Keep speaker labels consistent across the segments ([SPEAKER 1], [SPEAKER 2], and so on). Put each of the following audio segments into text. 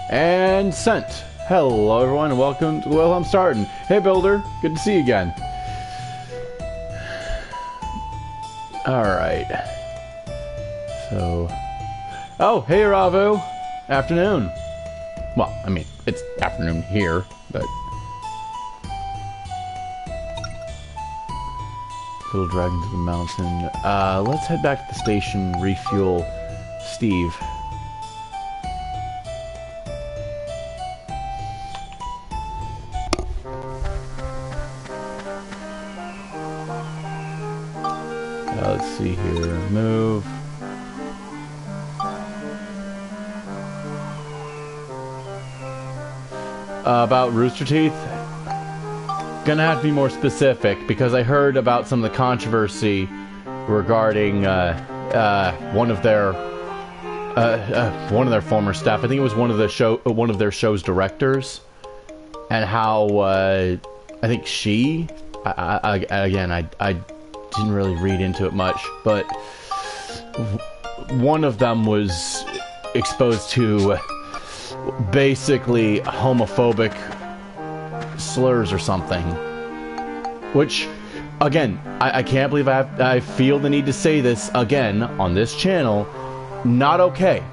[SPEAKER 1] And sent. Hello everyone and welcome to Well I'm Starting. Hey Builder, good to see you again. Alright. So... Oh, hey Ravu! Afternoon. Well, I mean, it's afternoon here, but... Little Dragons of the Mountain. Let's head back to the station, refuel Steve. Let's see here. Move. About Rooster Teeth? Gonna have to be more specific because I heard about some of the controversy regarding one of their former staff. I think it was one of their show's directors, and how I think she. I didn't really read into it much, but one of them was exposed to basically homophobic slurs or something, which, again, I can't believe I feel the need to say this again on this channel. Not okay.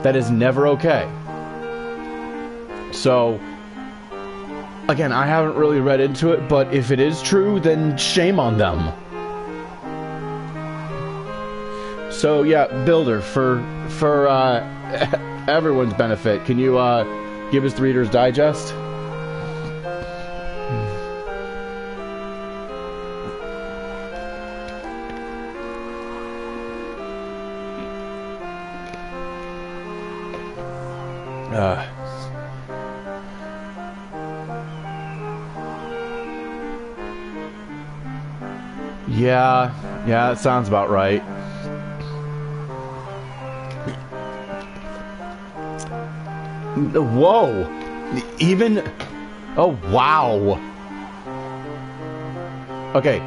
[SPEAKER 1] That is never okay. So, again, I haven't really read into it, but if it is true, then shame on them. So yeah, Builder, for everyone's benefit, can you give us the Reader's Digest? Yeah, that sounds about right. Whoa! Even... Oh, wow! Okay,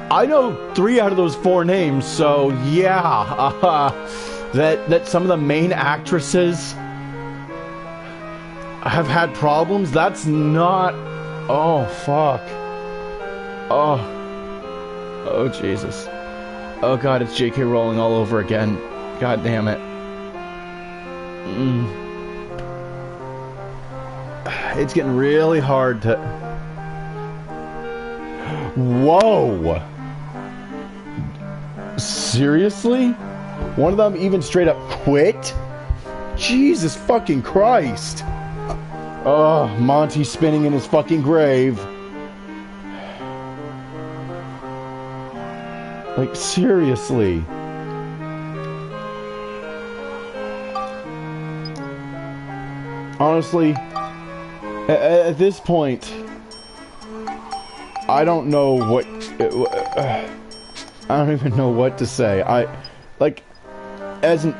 [SPEAKER 1] I know 3 out of those 4 names, so yeah, that some of the main actresses have had problems. That's not... Oh, fuck. Oh, Jesus. Oh, God, it's J.K. Rowling all over again. God damn it. It's getting really hard to... Whoa! Seriously? One of them even straight up quit? Jesus fucking Christ! Oh, Monty's spinning in his fucking grave. Like, seriously. Honestly, at this point, I don't know what... I don't even know what to say. Like, as an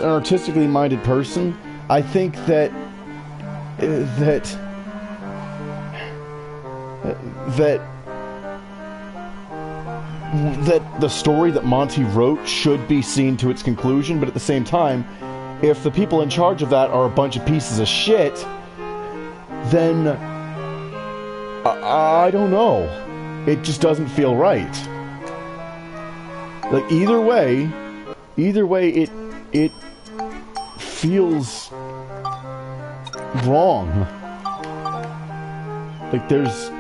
[SPEAKER 1] artistically minded person, I think that the story that Monty wrote should be seen to its conclusion, but at the same time, if the people in charge of that are a bunch of pieces of shit, then I don't know. It just doesn't feel right. Like, either way it feels wrong. Like, there's...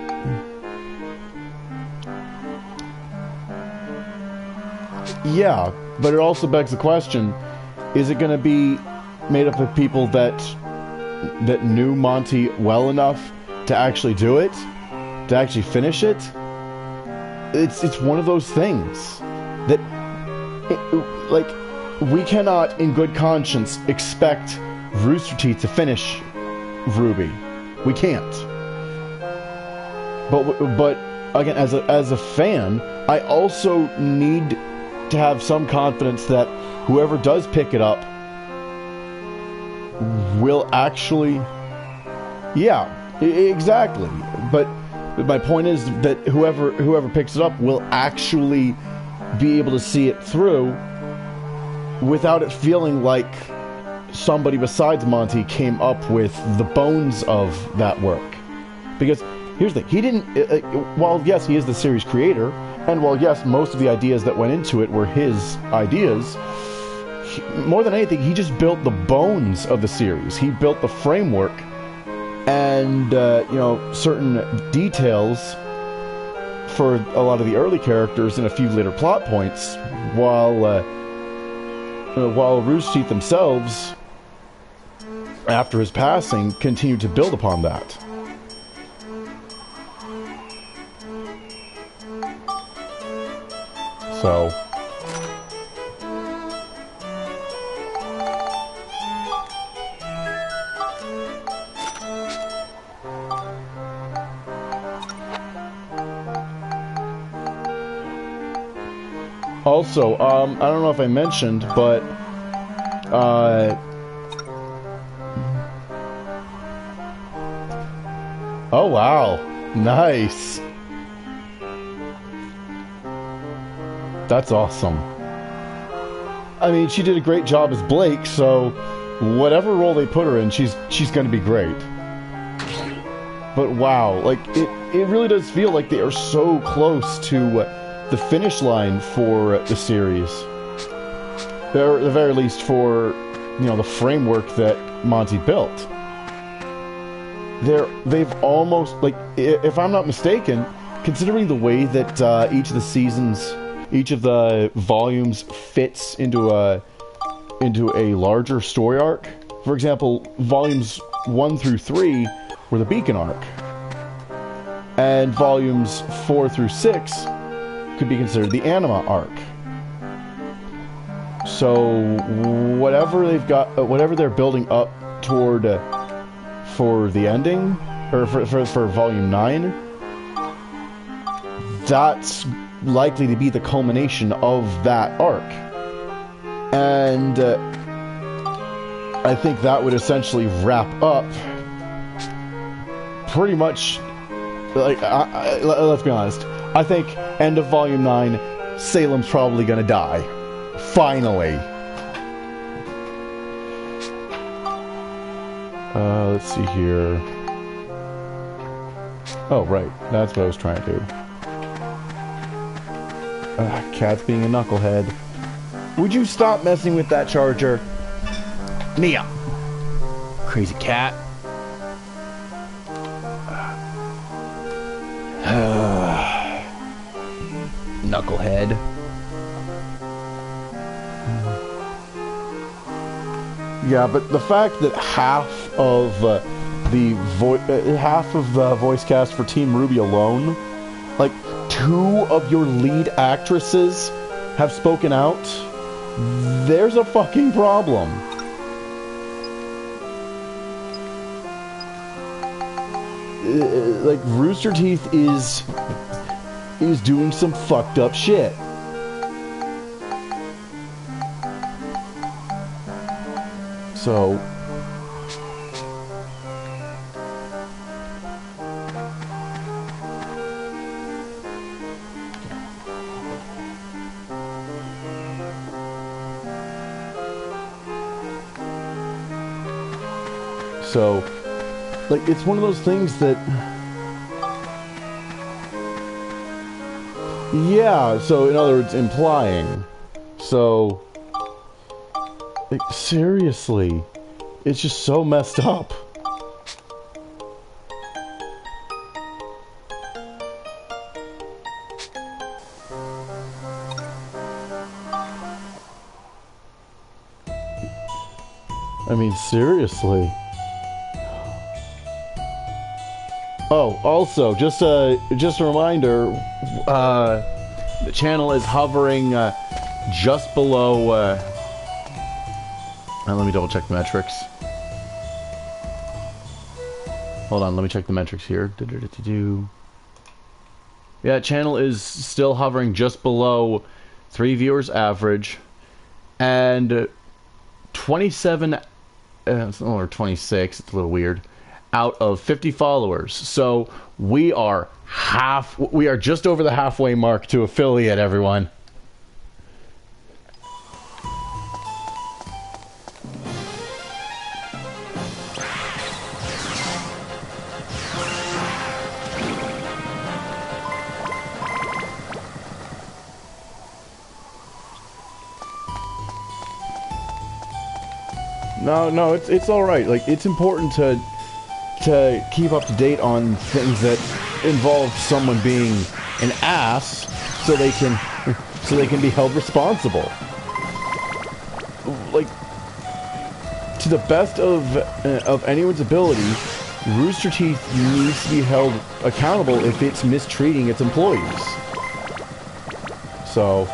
[SPEAKER 1] Yeah, but it also begs the question, is it going to be made up of people that knew Monty well enough to actually do it? To actually finish it? It's one of those things that, like, we cannot, in good conscience, expect Rooster Teeth to finish Ruby. We can't. But again, as a fan, I also need to have some confidence that whoever does pick it up will actually... Yeah, exactly. But my point is that whoever picks it up will actually be able to see it through without it feeling like somebody besides Monty came up with the bones of that work. Because here's the thing, he didn't, while yes, he is the series creator, and while yes, most of the ideas that went into it were his ideas, more than anything, he just built the bones of the series. He built the framework and, you know, certain details for a lot of the early characters and a few later plot points, while Rooster Teeth themselves, after his passing, continued to build upon that. So... Also, I don't know if I mentioned, but, oh wow, nice. That's awesome. I mean, she did a great job as Blake, so whatever role they put her in, she's gonna be great. But wow, like, it really does feel like they are so close to the finish line for the series. Or at the very least for, you know, the framework that Monty built. They've almost, like, if I'm not mistaken, considering the way that each of the seasons, each of the volumes fits into a larger story arc. For example, volumes 1 through 3 were the Beacon arc. And volumes 4 through 6 could be considered the Anima arc. So whatever they've got, whatever they're building up toward for the ending, or for volume 9, that's likely to be the culmination of that arc. And I think that would essentially wrap up pretty much, like, let's be honest, I think end of volume 9, Salem's probably gonna die. Finally. Let's see here. Oh, right. That's what I was trying to do. Cat's being a knucklehead. Would you stop messing with that charger? Mia! Crazy cat. Knucklehead. Yeah, but the fact that half of the voice cast for Team Ruby alone, like 2 of your lead actresses have spoken out, there's a fucking problem. Like, Rooster Teeth is doing some fucked up shit. So like, it's one of those things that, yeah, so in other words, implying. So, like, seriously, it's just so messed up. I mean, seriously. Oh, also, just a reminder, the channel is hovering just below, let me double check the metrics. Hold on, let me check the metrics here. Yeah, channel is still hovering just below 3 viewers average, and 27, or 26, it's a little weird, out of 50 followers. So we are just over the halfway mark to affiliate, everyone. No, it's all right. Like, it's important to keep up to date on things that involve someone being an ass, so they can be held responsible. Like, to the best of anyone's ability, Rooster Teeth needs to be held accountable if it's mistreating its employees. So,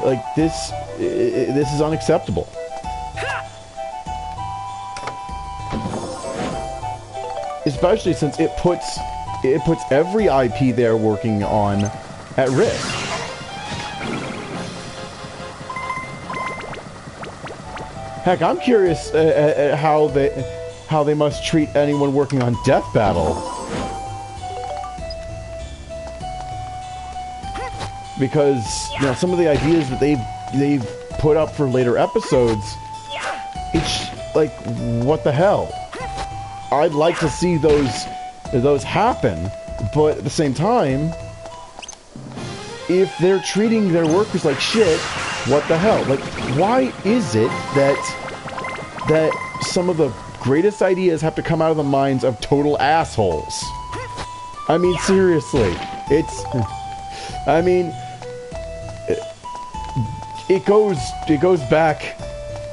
[SPEAKER 1] like, this is unacceptable. Especially since it puts every IP they're working on at risk. Heck, I'm curious at how they must treat anyone working on Death Battle. Because, you know, some of the ideas that they've put up for later episodes, it's like, what the hell? I'd like to see those happen, but at the same time, if they're treating their workers like shit, what the hell? Like, why is it that some of the greatest ideas have to come out of the minds of total assholes? I mean, seriously, it goes back,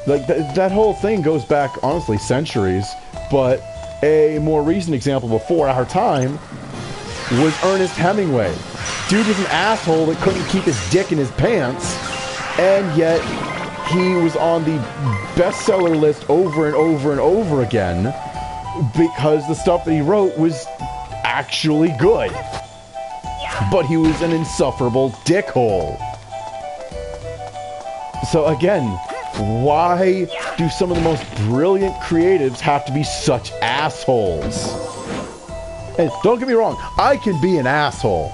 [SPEAKER 1] like, that whole thing goes back, honestly, centuries, but a more recent example before our time was Ernest Hemingway. Dude was an asshole that couldn't keep his dick in his pants, and yet he was on the bestseller list over and over and over again because the stuff that he wrote was actually good. But he was an insufferable dickhole. So again, why do some of the most brilliant creatives have to be such assholes? And don't get me wrong, I can be an asshole.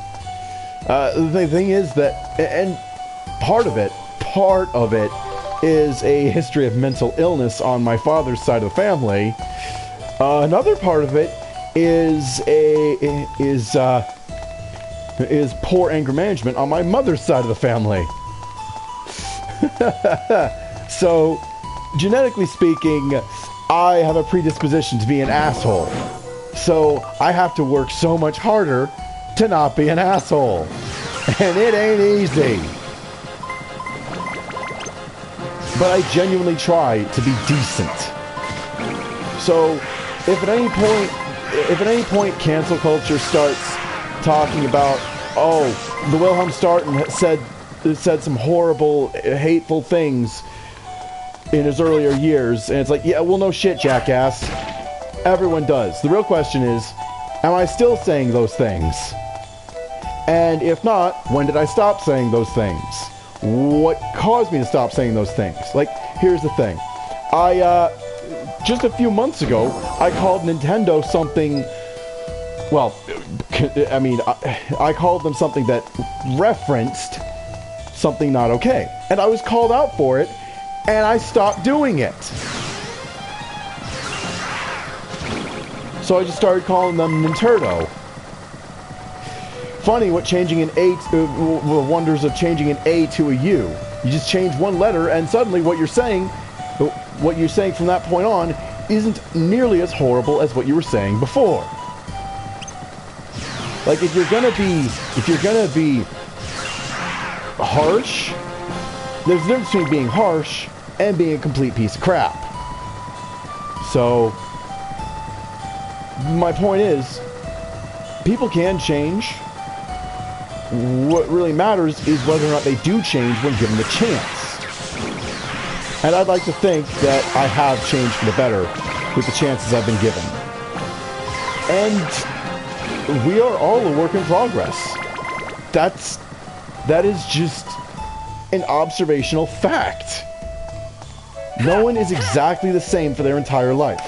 [SPEAKER 1] The thing is that, and part of it is a history of mental illness on my father's side of the family. Another part of it is poor anger management on my mother's side of the family. So, genetically speaking, I have a predisposition to be an asshole. So, I have to work so much harder to not be an asshole. And it ain't easy. But I genuinely try to be decent. So, if at any point cancel culture starts talking about, oh, the Wilhelm Starten said some horrible, hateful things in his earlier years, and it's like, yeah, well, no shit, jackass. Everyone does. The real question is, am I still saying those things? And if not, when did I stop saying those things? What caused me to stop saying those things? Like, here's the thing. Just a few months ago, I called Nintendo something, well, I mean, I called them something that referenced something not okay. And I was called out for it, and I stopped doing it. So I just started calling them Ninturdo. Funny what changing an A, the wonders of changing an A to a U. You just change one letter, and suddenly what you're saying from that point on isn't nearly as horrible as what you were saying before. Like, if you're gonna be harsh, there's a difference between being harsh and being a complete piece of crap. So, my point is, people can change. What really matters is whether or not they do change when given the chance. And I'd like to think that I have changed for the better with the chances I've been given. And we are all a work in progress. That is just an observational fact. No one is exactly the same for their entire life.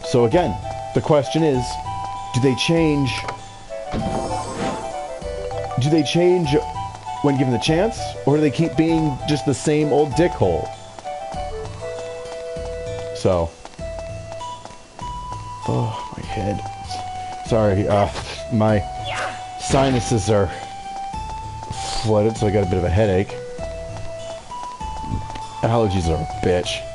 [SPEAKER 1] So again, the question is, do they change when given the chance, or do they keep being just the same old dickhole? So, oh, my head. Sorry, my sinuses are flooded, so I got a bit of a headache. Allergies are a bitch.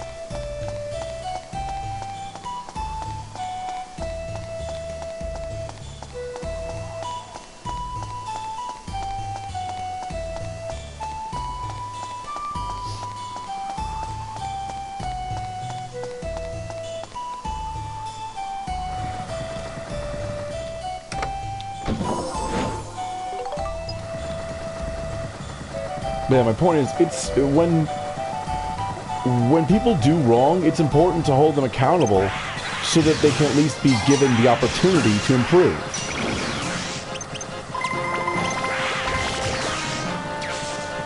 [SPEAKER 1] But yeah, my point is, it's when people do wrong, it's important to hold them accountable so that they can at least be given the opportunity to improve.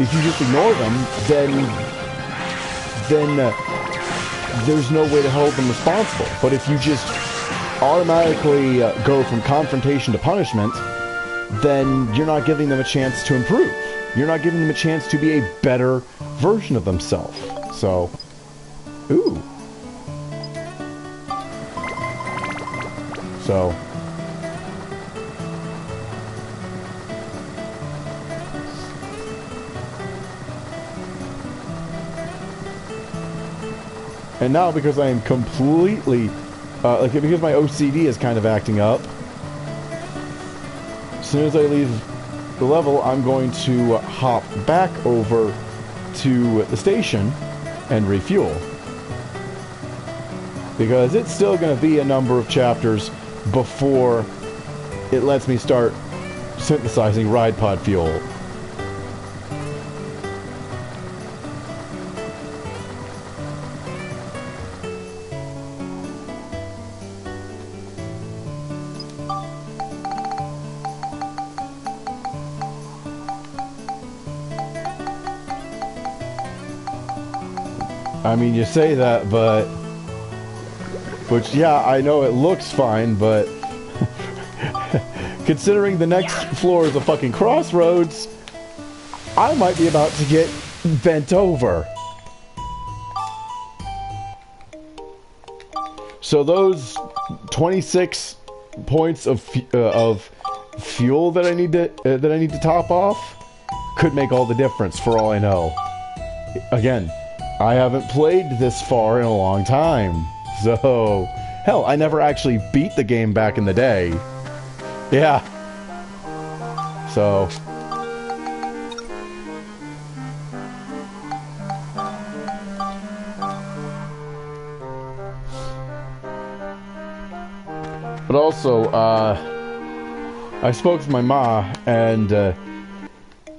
[SPEAKER 1] If you just ignore them, then there's no way to hold them responsible. But if you just automatically go from confrontation to punishment, then you're not giving them a chance to improve. You're not giving them a chance to be a better version of themselves. So, ooh. So. And now, because I am completely, because my OCD is kind of acting up, as soon as I leave the level, I'm going to hop back over to the station and refuel. Because it's still going to be a number of chapters before it lets me start synthesizing ride pod fuel. I mean, you say that, but... Which, yeah, I know it looks fine, but... Considering the next floor is a fucking crossroads, I might be about to get bent over. So those 26 points of fuel that I need to top off could make all the difference for all I know. Again, I haven't played this far in a long time, so... Hell, I never actually beat the game back in the day. Yeah. So... But also, I spoke to my ma, and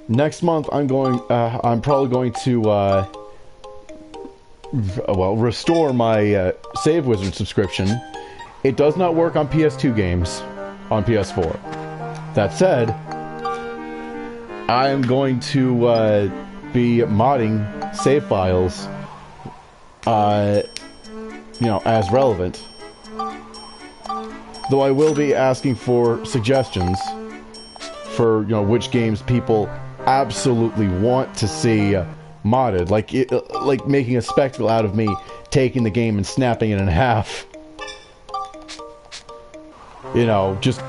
[SPEAKER 1] next month I'm probably going to, restore my Save Wizard subscription. It does not work on PS2 games on PS4. That said, I am going to be modding save files, as relevant. Though I will be asking for suggestions for, which games people absolutely want to see modded. Like making a spectacle out of me taking the game and snapping it in half. Just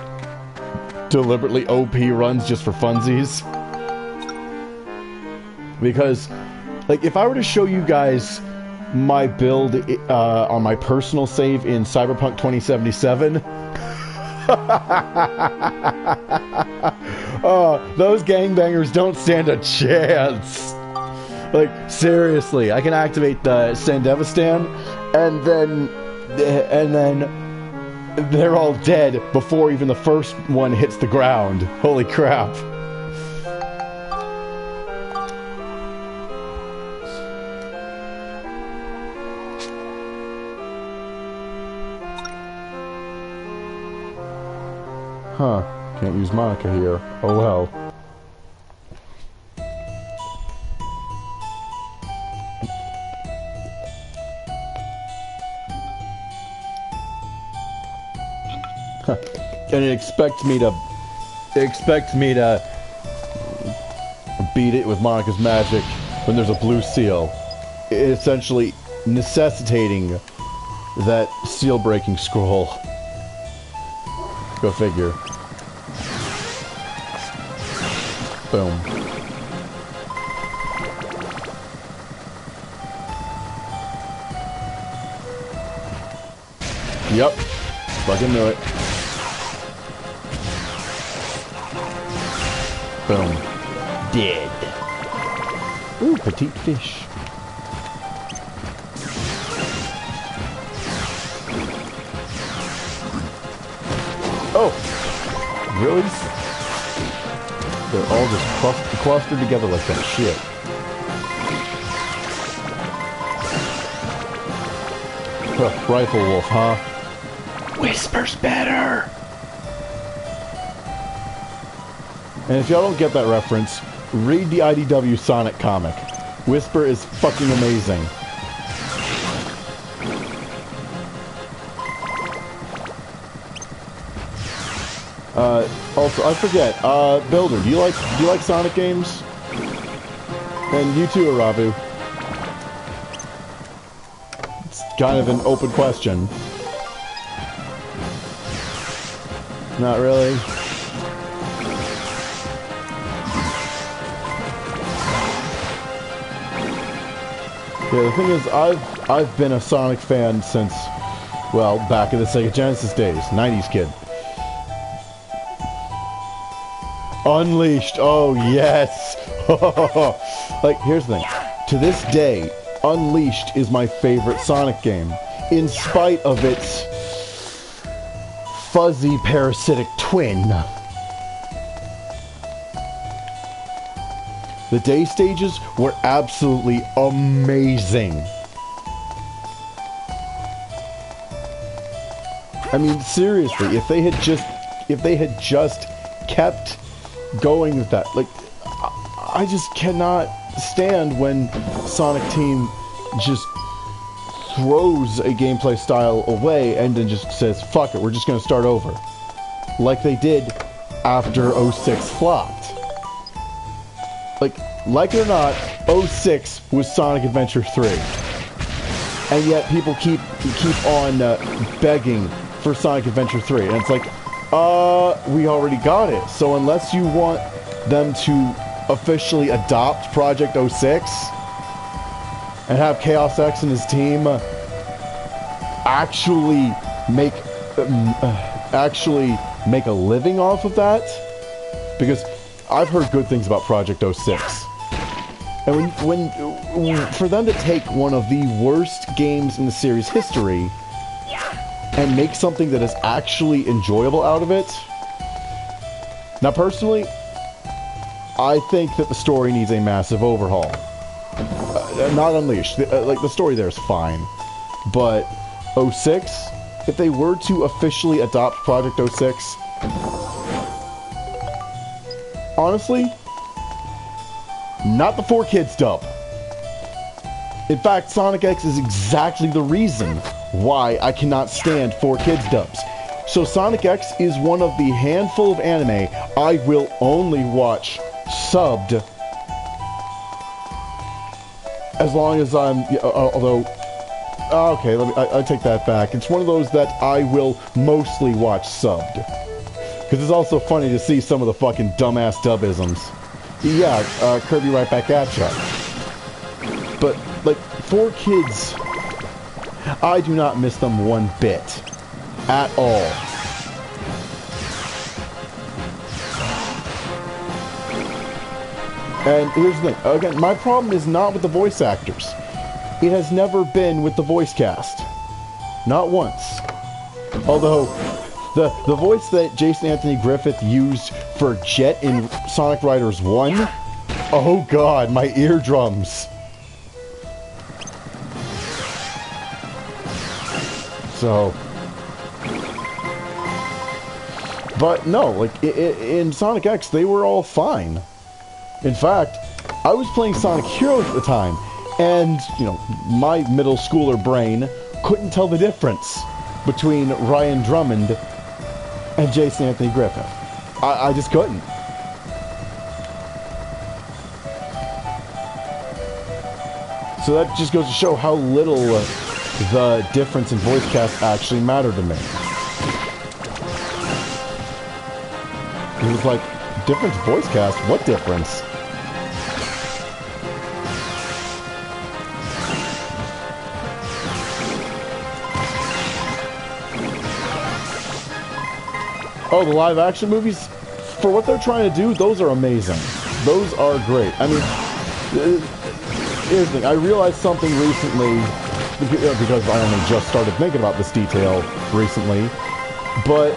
[SPEAKER 1] deliberately OP runs just for funsies. Because, if I were to show you guys my build on my personal save in Cyberpunk 2077... those gangbangers don't stand a chance. Seriously, I can activate the Sandevistan, and then they're all dead before even the first one hits the ground. Holy crap. Huh. Can't use Monica here. Oh well. And it expects me to beat it with Monica's magic when there's a blue seal, essentially necessitating that seal breaking scroll. Go figure. Boom. Yep. Fucking knew it. Boom. Dead. Ooh, petite fish. Oh! Really? They're all just clustered together like that shit. Huh, Rifle Wolf, huh? Whisper's better! And if y'all don't get that reference, read the IDW Sonic comic. Whisper is fucking amazing. Also, I forget, Builder, do you like Sonic games? And you too, Arabu. It's kind of an open question. Not really. Yeah, the thing is, I've been a Sonic fan since, well, back in the Sega Genesis days, 90s kid. Unleashed, oh yes! Like, here's the thing. To this day, Unleashed is my favorite Sonic game, in spite of its fuzzy parasitic twin. The day stages were absolutely amazing. I mean, seriously, if they had just kept going with that, like, I just cannot stand when Sonic Team just throws a gameplay style away and then just says, fuck it, we're just gonna start over. Like they did after 06 flopped. Like it or not, 06 was Sonic Adventure 3. And yet people keep on begging for Sonic Adventure 3. And it's like, we already got it. So unless you want them to officially adopt Project 06 and have Chaos X and his team actually make a living off of that, because I've heard good things about Project 06. And when for them to take one of the worst games in the series history and make something that is actually enjoyable out of it. Now, personally, I think that the story needs a massive overhaul. Not Unleashed. Like, the story there is fine. But 06, if they were to officially adopt Project 06, honestly, not the 4Kids dub. In fact, Sonic X is exactly the reason why I cannot stand 4Kids dubs. So Sonic X is one of the handful of anime I will only watch subbed, as long as I'm, although, okay, I take that back. It's one of those that I will mostly watch subbed. Because it's also funny to see some of the fucking dumbass dubisms. Yeah, Kirby right back at ya. But, like, 4Kids, I do not miss them one bit. At all. And here's the thing. Again, my problem is not with the voice actors. It has never been with the voice cast. Not once. Although, the voice that Jason Anthony Griffith used for Jet in Sonic Riders 1, oh god, my eardrums. So, but no, like, in Sonic X, they were all fine. In fact, I was playing Sonic Heroes at the time, and, you know, my middle schooler brain couldn't tell the difference between Ryan Drummond and Jason Anthony Griffith. I just couldn't. So that just goes to show how little the difference in voice cast actually mattered to me. It was like, difference voice cast? What difference? Oh, the live action movies? For what they're trying to do, those are amazing. Those are great. I mean, here's the thing. I realized something recently, because I only just started thinking about this detail recently, but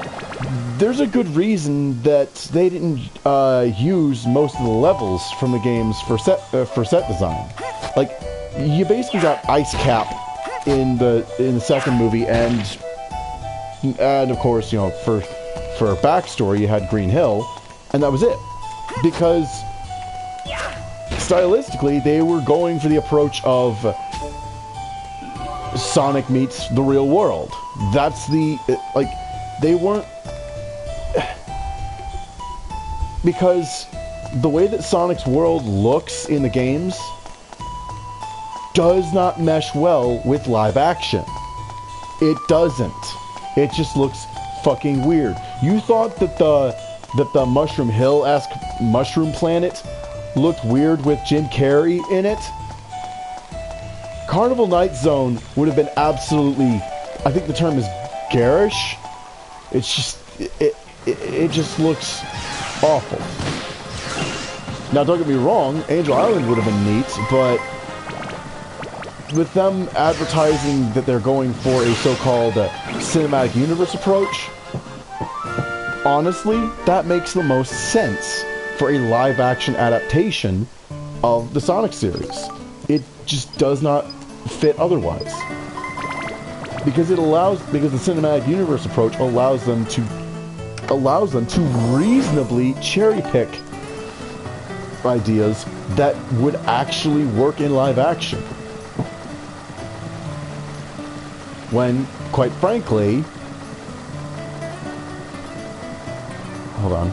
[SPEAKER 1] there's a good reason that they didn't use most of the levels from the games for set design. Like, you basically got Ice Cap in the second movie, and of course, you know, for backstory, you had Green Hill, and that was it. Because stylistically, they were going for the approach of Sonic meets the real world. That's the, like, they weren't, because the way that Sonic's world looks in the games does not mesh well with live action. It doesn't. It just looks fucking weird. You thought that the Mushroom Hill-esque Mushroom Planet looked weird with Jim Carrey in it? Carnival Night Zone would have been absolutely, I think the term is garish. It's just, it just looks awful. Now, don't get me wrong, Angel Island would have been neat, but with them advertising that they're going for a so-called cinematic universe approach, honestly, that makes the most sense for a live-action adaptation of the Sonic series. It just does not fit otherwise. Because the cinematic universe approach allows them to reasonably cherry-pick ideas that would actually work in live action. When, quite frankly... Hold on.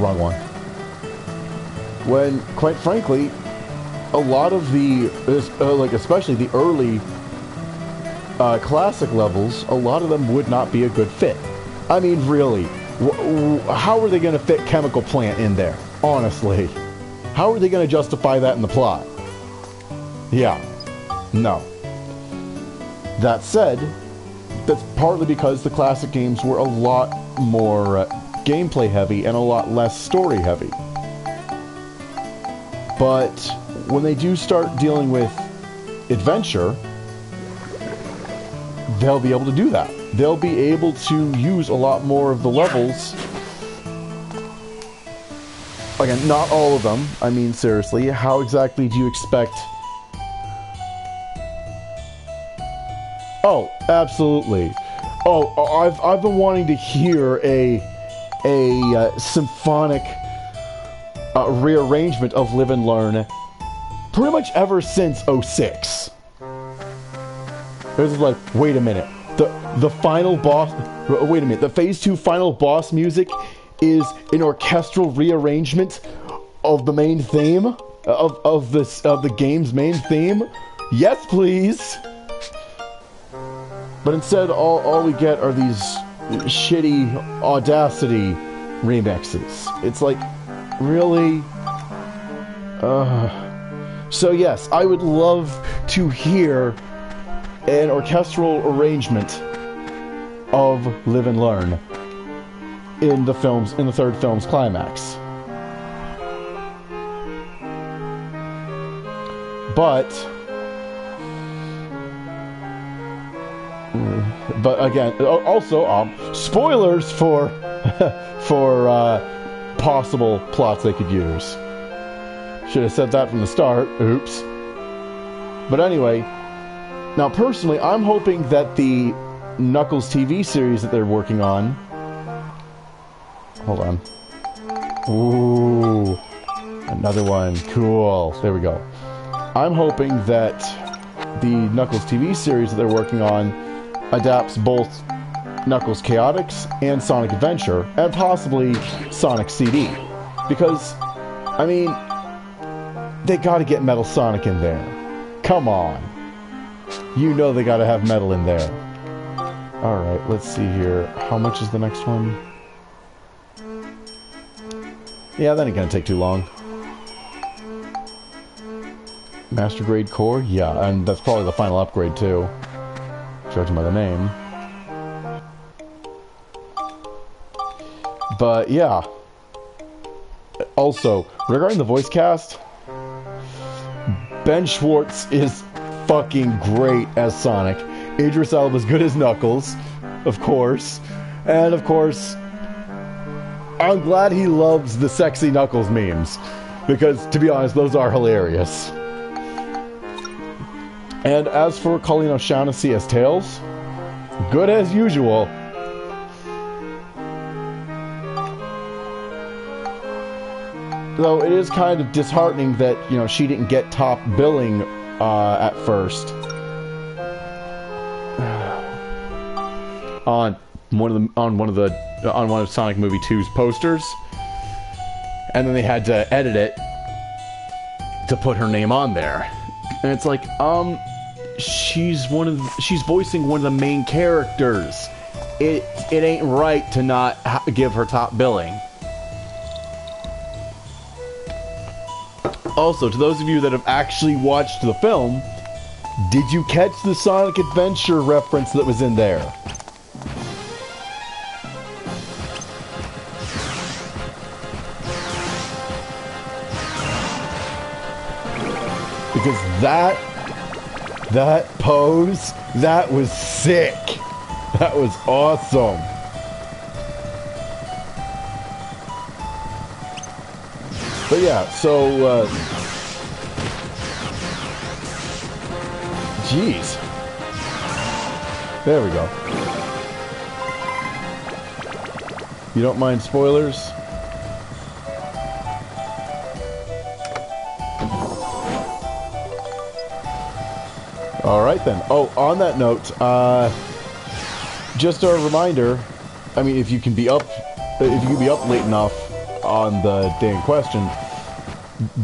[SPEAKER 1] Wrong one. When, quite frankly, a lot of the, like especially the early classic levels, a lot of them would not be a good fit. I mean, really, how are they going to fit Chemical Plant in there? Honestly. How are they going to justify that in the plot? Yeah. No. That said, that's partly because the classic games were a lot more gameplay heavy and a lot less story heavy. But when they do start dealing with adventure, they'll be able to do that. They'll be able to use a lot more of the levels. Again, not all of them. I mean, seriously, how exactly do you expect... Oh, absolutely. Oh, I've been wanting to hear a symphonic rearrangement of Live and Learn pretty much ever since 06. It was like, wait a minute, the final boss, wait a minute, the Phase 2 final boss music is an orchestral rearrangement of the main theme, of the game's main theme? Yes, please! But instead, all we get are these shitty Audacity remixes. It's like, really? So yes, I would love to hear an orchestral arrangement of Live and Learn in the third film's climax. But again, also spoilers for possible plots they could use. Should have said that from the start. Oops. But anyway, now personally, I'm hoping that the Knuckles TV series that they're working on. Hold on. Ooh, another one. Cool. There we go. I'm hoping that the Knuckles TV series that they're working on adapts both Knuckles Chaotix and Sonic Adventure, and possibly Sonic CD. Because, I mean, they gotta get Metal Sonic in there. Come on. You know they gotta have Metal in there. Alright, let's see here. How much is the next one? Yeah, that ain't gonna take too long. Master Grade Core? Yeah, and that's probably the final upgrade too, judging by the name. But yeah. Also, regarding the voice cast, Ben Schwartz is fucking great as Sonic. Idris Elba's good as Knuckles, of course. And of course, I'm glad he loves the sexy Knuckles memes. Because, to be honest, those are hilarious. And as for Colleen O'Shaughnessy as Tails, good as usual. Though it is kind of disheartening that, you know, she didn't get top billing at first. on one of Sonic Movie 2's posters. And then they had to edit it to put her name on there. And it's like, she's voicing one of the main characters. It ain't right to not give her top billing. Also, to those of you that have actually watched the film, did you catch the Sonic Adventure reference that was in there? Because that pose, that was sick. That was awesome. But yeah, so, jeez. There we go. You don't mind spoilers? Alright then. Oh, on that note, just a reminder, I mean, if you can be up late enough on the day in question,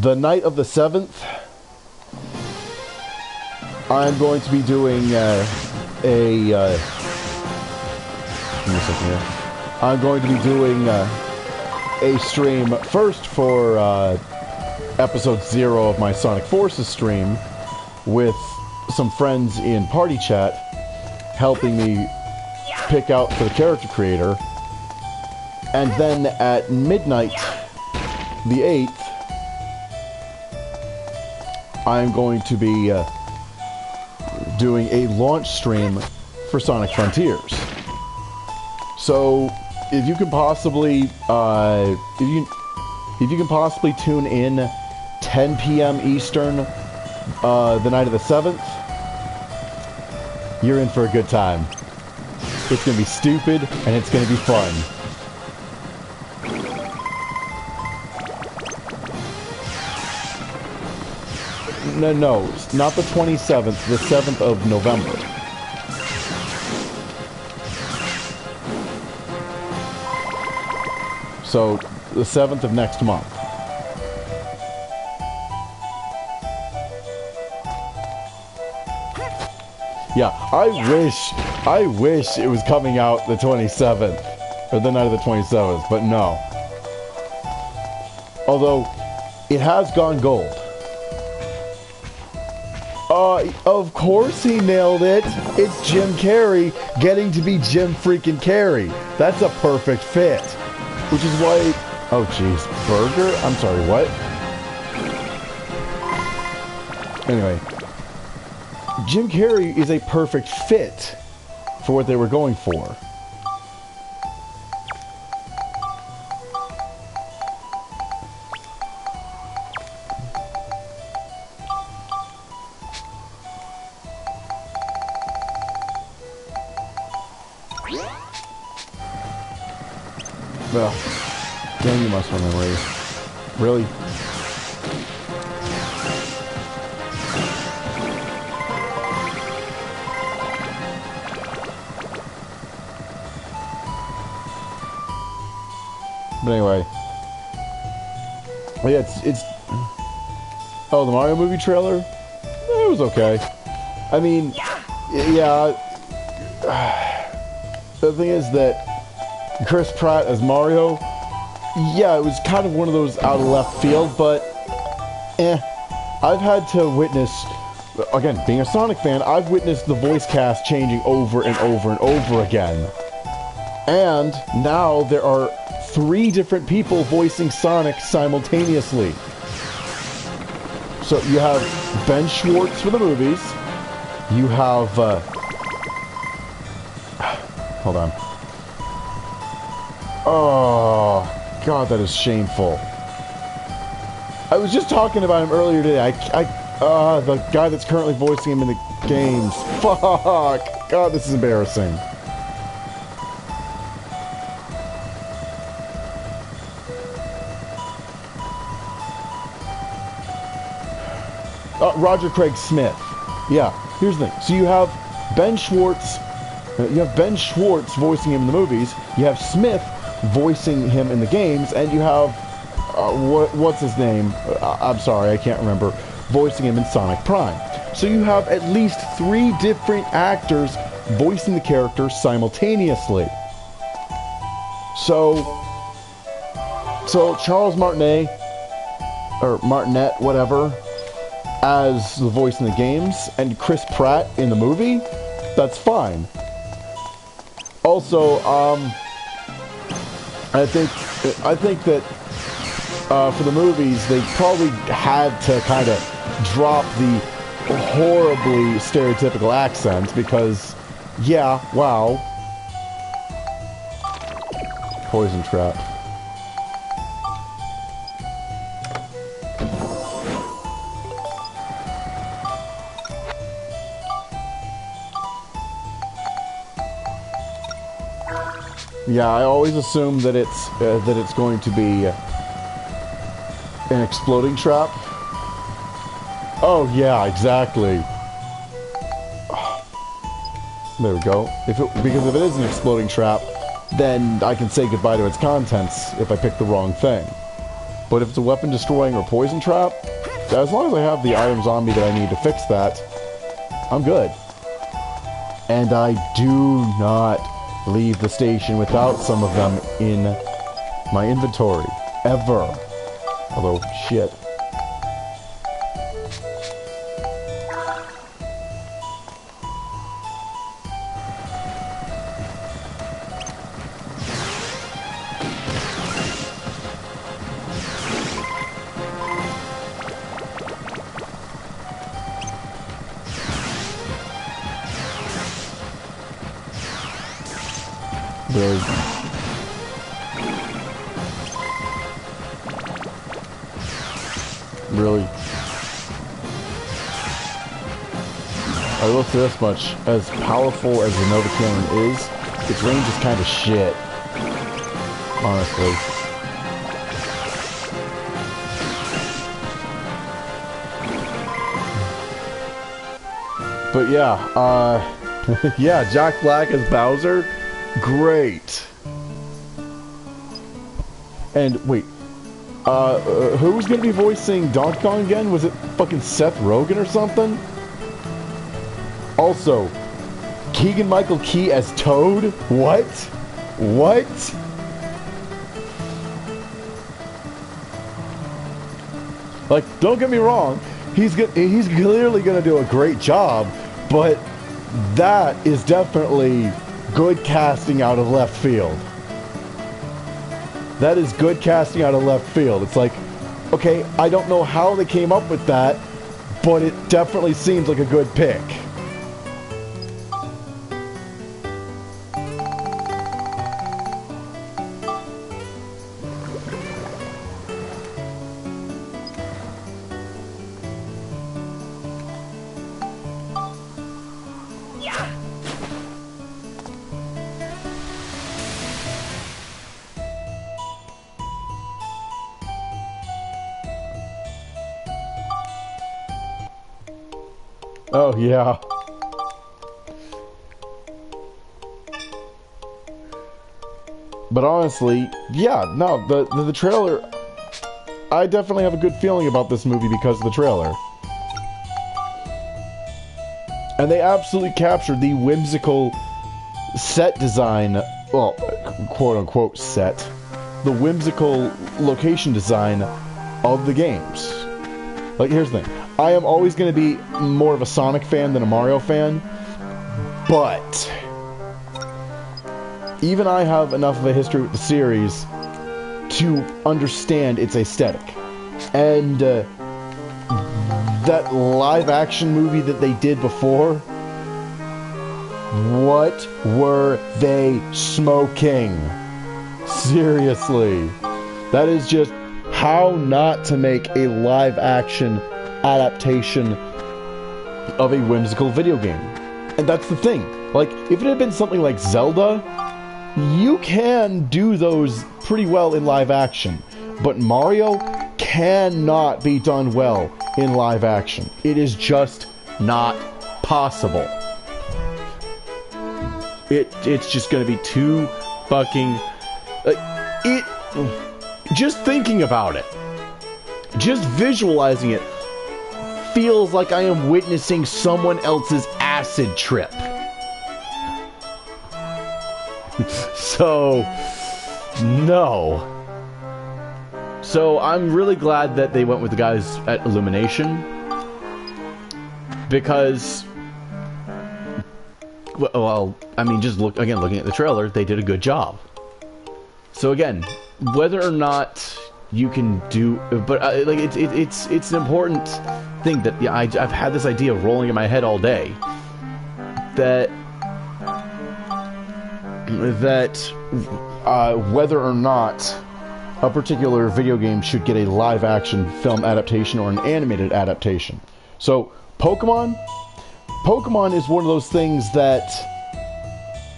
[SPEAKER 1] the night of the 7th, I'm going to be doing I'm going to be doing a stream first for episode 0 of my Sonic Forces stream with some friends in party chat helping me pick out for the character creator. And then at midnight, the 8th, I'm going to be doing a launch stream for Sonic Frontiers. So, if you can possibly, if you can possibly tune in 10 p.m. Eastern, the night of the 7th, you're in for a good time. It's gonna be stupid and it's gonna be fun. No, not the 27th, the 7th of November. So, the 7th of next month. Yeah, I wish it was coming out the 27th, or the night of the 27th, but no. Although, it has gone gold. Of course he nailed it. It's Jim Carrey getting to be Jim freaking Carrey. That's a perfect fit. Which is why... Oh, jeez. Burger? I'm sorry, what? Anyway. Jim Carrey is a perfect fit for what they were going for. Well, then you must want to raise. Really? But anyway. Yeah, it's... Oh, the Mario movie trailer? It was okay. I mean, yeah... The thing is that Chris Pratt as Mario, yeah, it was kind of one of those out of left field, but I've had to witness, again, being a Sonic fan, I've witnessed the voice cast changing over and over and over again. And now there are 3 different people voicing Sonic simultaneously. So you have Ben Schwartz for the movies. You have, hold on. Oh, God, that is shameful. I was just talking about him earlier today. The guy that's currently voicing him in the games. Fuck. God, this is embarrassing. Roger Craig Smith. Yeah, here's the thing. So you have Ben Schwartz. Voicing him in the movies. You have Smith voicing him in the games, and you have what's his name? I'm sorry, I can't remember. Voicing him in Sonic Prime. So you have at least 3 different actors voicing the character simultaneously. So Charles Martinet, or Martinet, whatever, as the voice in the games, and Chris Pratt in the movie, that's fine. Also, I think that for the movies, they probably had to kind of drop the horribly stereotypical accent because, yeah, wow. Poison trap. Yeah, I always assume that it's going to be an exploding trap. Oh yeah, exactly. There we go. Because if it is an exploding trap, then I can say goodbye to its contents if I pick the wrong thing. But if it's a weapon destroying or poison trap, as long as I have the items on me that I need to fix that, I'm good. And I do not leave the station without some of them in my inventory. Ever. Although, shit. Really? I will say this much, as powerful as the Nova Cannon is, its range is kind of shit. Honestly. But yeah, yeah, Jack Black as Bowser, great. And wait, who was gonna be voicing Donkey Kong again? Was it fucking Seth Rogen or something? Also, Keegan-Michael Key as Toad? What? What? Like, don't get me wrong, he's clearly gonna do a great job, but that is definitely good casting out of left field. That is good casting out of left field. It's like, okay, I don't know how they came up with that, but it definitely seems like a good pick. Oh, yeah. But honestly, yeah, no, the trailer, I definitely have a good feeling about this movie because of the trailer. And they absolutely captured the whimsical set design, well, quote-unquote set, the whimsical location design of the games. Like, here's the thing. I am always going to be more of a Sonic fan than a Mario fan, but even I have enough of a history with the series to understand its aesthetic. And that live-action movie that they did before, what were they smoking? Seriously. That is just how not to make a live-action adaptation of a whimsical video game. And that's the thing. Like, if it had been something like Zelda, you can do those pretty well in live action. But Mario cannot be done well in live action. It is just not possible. It's just gonna be too fucking... just thinking about it, just visualizing it, feels like I am witnessing someone else's acid trip. So, no. So, I'm really glad that they went with the guys at Illumination, because, well, I mean, just looking at the trailer, they did a good job. So again, whether or not you can do, but like it's an important thing that I've had this idea rolling in my head all day, that whether or not a particular video game should get a live-action film adaptation or an animated adaptation. So Pokemon is one of those things that,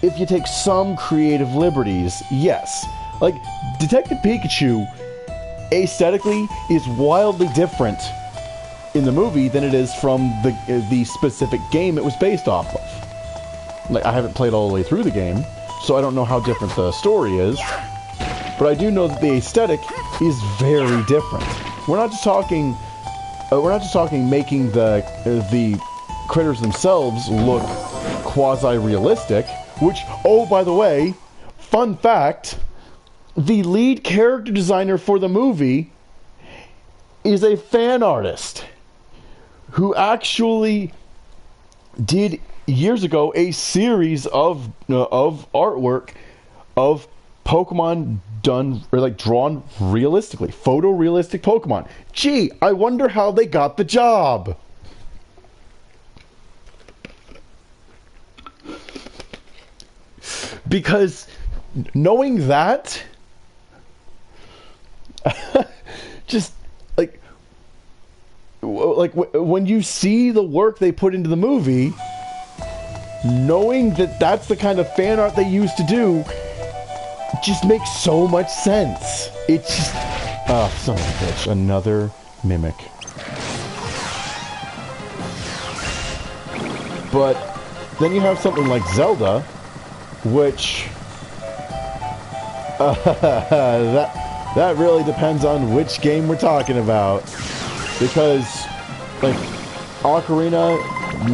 [SPEAKER 1] if you take some creative liberties, yes. Like, Detective Pikachu, aesthetically, is wildly different in the movie than it is from the specific game it was based off of. Like, I haven't played all the way through the game, so I don't know how different the story is, but I do know that the aesthetic is very different. We're not just talking making the critters themselves look quasi-realistic, which, oh, by the way, fun fact, the lead character designer for the movie is a fan artist who actually did years ago a series of artwork of Pokemon drawn realistically, photorealistic Pokemon. Gee, I wonder how they got the job. Because knowing that, just like when you see the work they put into the movie, knowing that that's the kind of fan art they used to do, just makes so much sense. It's just, oh, son of a bitch, another mimic. But then you have something like Zelda, which that really depends on which game we're talking about, because like Ocarina,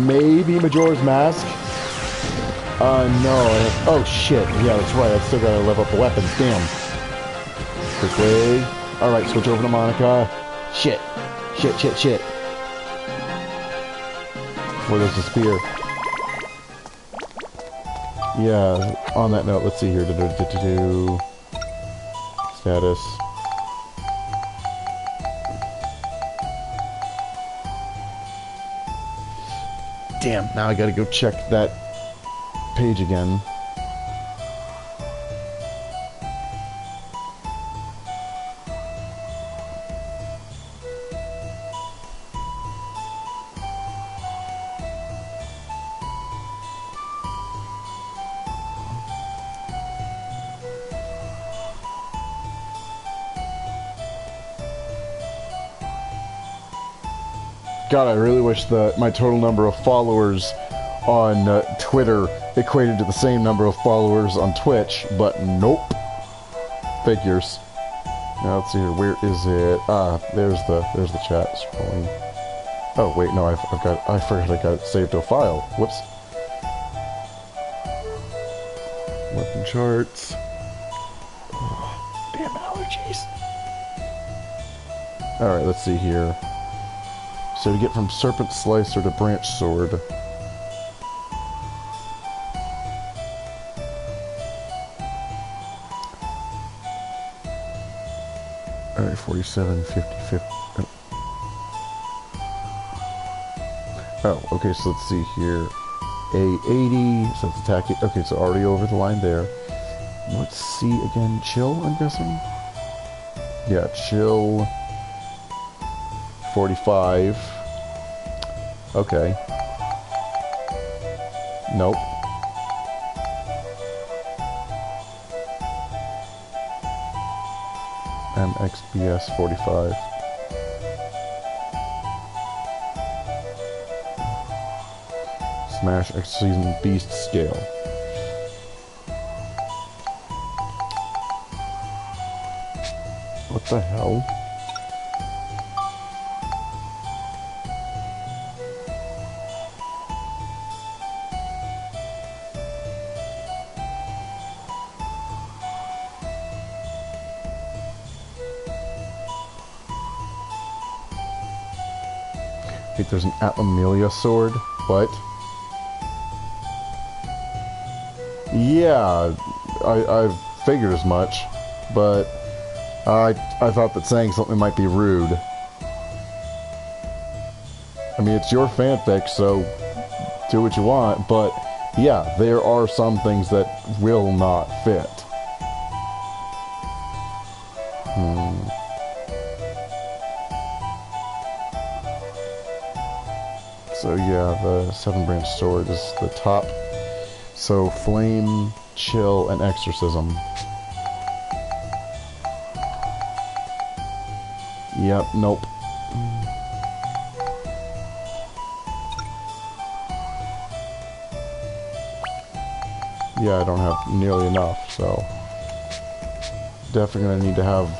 [SPEAKER 1] maybe Majora's Mask. No. Oh shit! Yeah, that's right. I still gotta level up the weapons. Damn. Quickly. All right, switch over to Monica. Shit. Where there's a spear. Yeah, on that note, let's see here. Status. Damn, now I gotta go check that page again. God, I really wish my total number of followers on Twitter equated to the same number of followers on Twitch, but nope. Figures. Now let's see here. Where is it? There's the chat scrolling. Oh wait, no, I forgot I got it saved to a file. Whoops. Weapon charts. Oh, damn allergies. All right, let's see here. So to get from Serpent Slicer to Branch Sword. 47, 50, 50. Oh, okay, so let's see here. A80, so it's attack. Okay, so already over the line there. What's C again? Chill, I'm guessing? Yeah, chill. 45. Okay. Nope. MXBS 45. Smash X Season Beast Scale. What the hell? Wait, there's an Atlamelia sword? What? Yeah, I figured as much, but I thought that saying something might be rude. I mean, it's your fanfic, so do what you want, but yeah, there are some things that will not fit. So yeah, the 7-branch sword is the top. So flame, chill, and exorcism. Yep, nope. Yeah, I don't have nearly enough, so definitely gonna need to have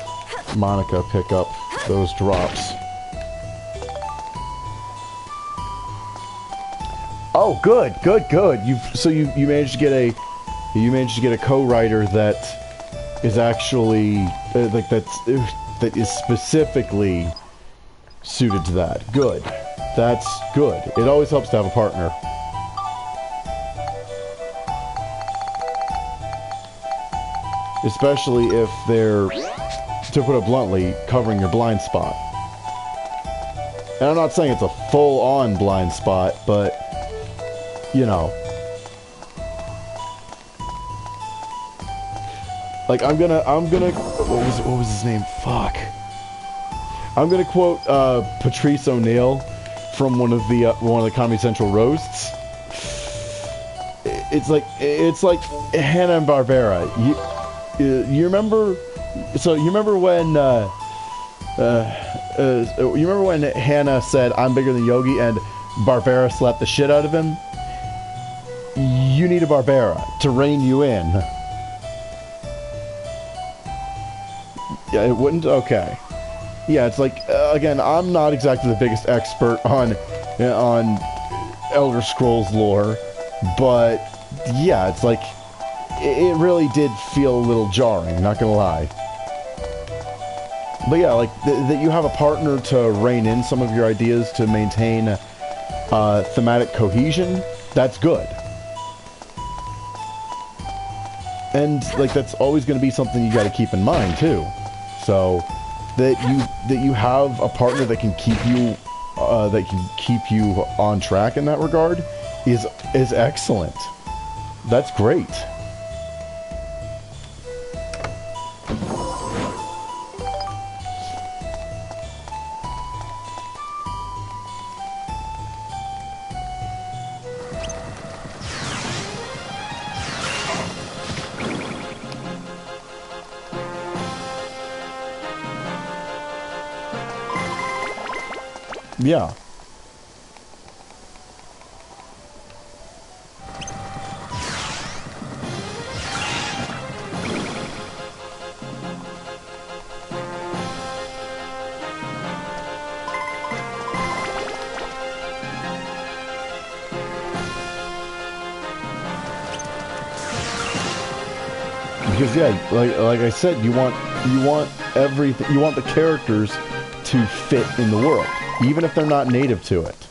[SPEAKER 1] Monica pick up those drops. Oh, good, good, good. You managed to get a co-writer that is actually like that is specifically suited to that. Good. That's good. It always helps to have a partner. Especially if they're, to put it bluntly, covering your blind spot. And I'm not saying it's a full-on blind spot, but you know, like I'm gonna what was his name? Fuck. I'm gonna quote Patrice O'Neill from one of the Comedy Central roasts. It's like Hanna-Barbera. You remember? So you remember when you remember when Hannah said, "I'm bigger than Yogi," and Barbera slapped the shit out of him? You need a Barbera to rein you in. Yeah, it wouldn't? Okay. Yeah, it's like, again, I'm not exactly the biggest expert on Elder Scrolls lore, but yeah, it's like, it really did feel a little jarring, not gonna lie. But yeah, like, that you have a partner to rein in some of your ideas to maintain thematic cohesion, that's good. And like that's always going to be something you got to keep in mind too. So that you have a partner that can keep you on track in that regard is excellent. That's great. Yeah. Because yeah, like I said, you want everything, you want the characters to fit in the world, even if they're not native to it.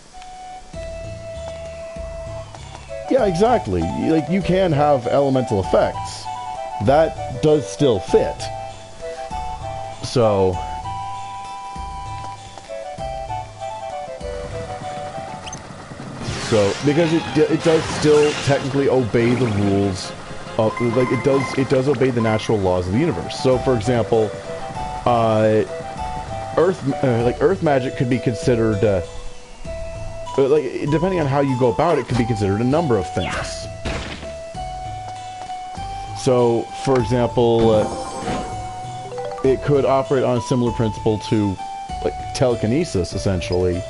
[SPEAKER 1] Yeah, exactly. Like, you can have elemental effects. That does still fit. So, So, because it does still technically obey the rules of, like, it does obey the natural laws of the universe. So, for example, Earth magic could be considered, like, depending on how you go about it, could be considered a number of things. So, for example, it could operate on a similar principle to, like, telekinesis, essentially.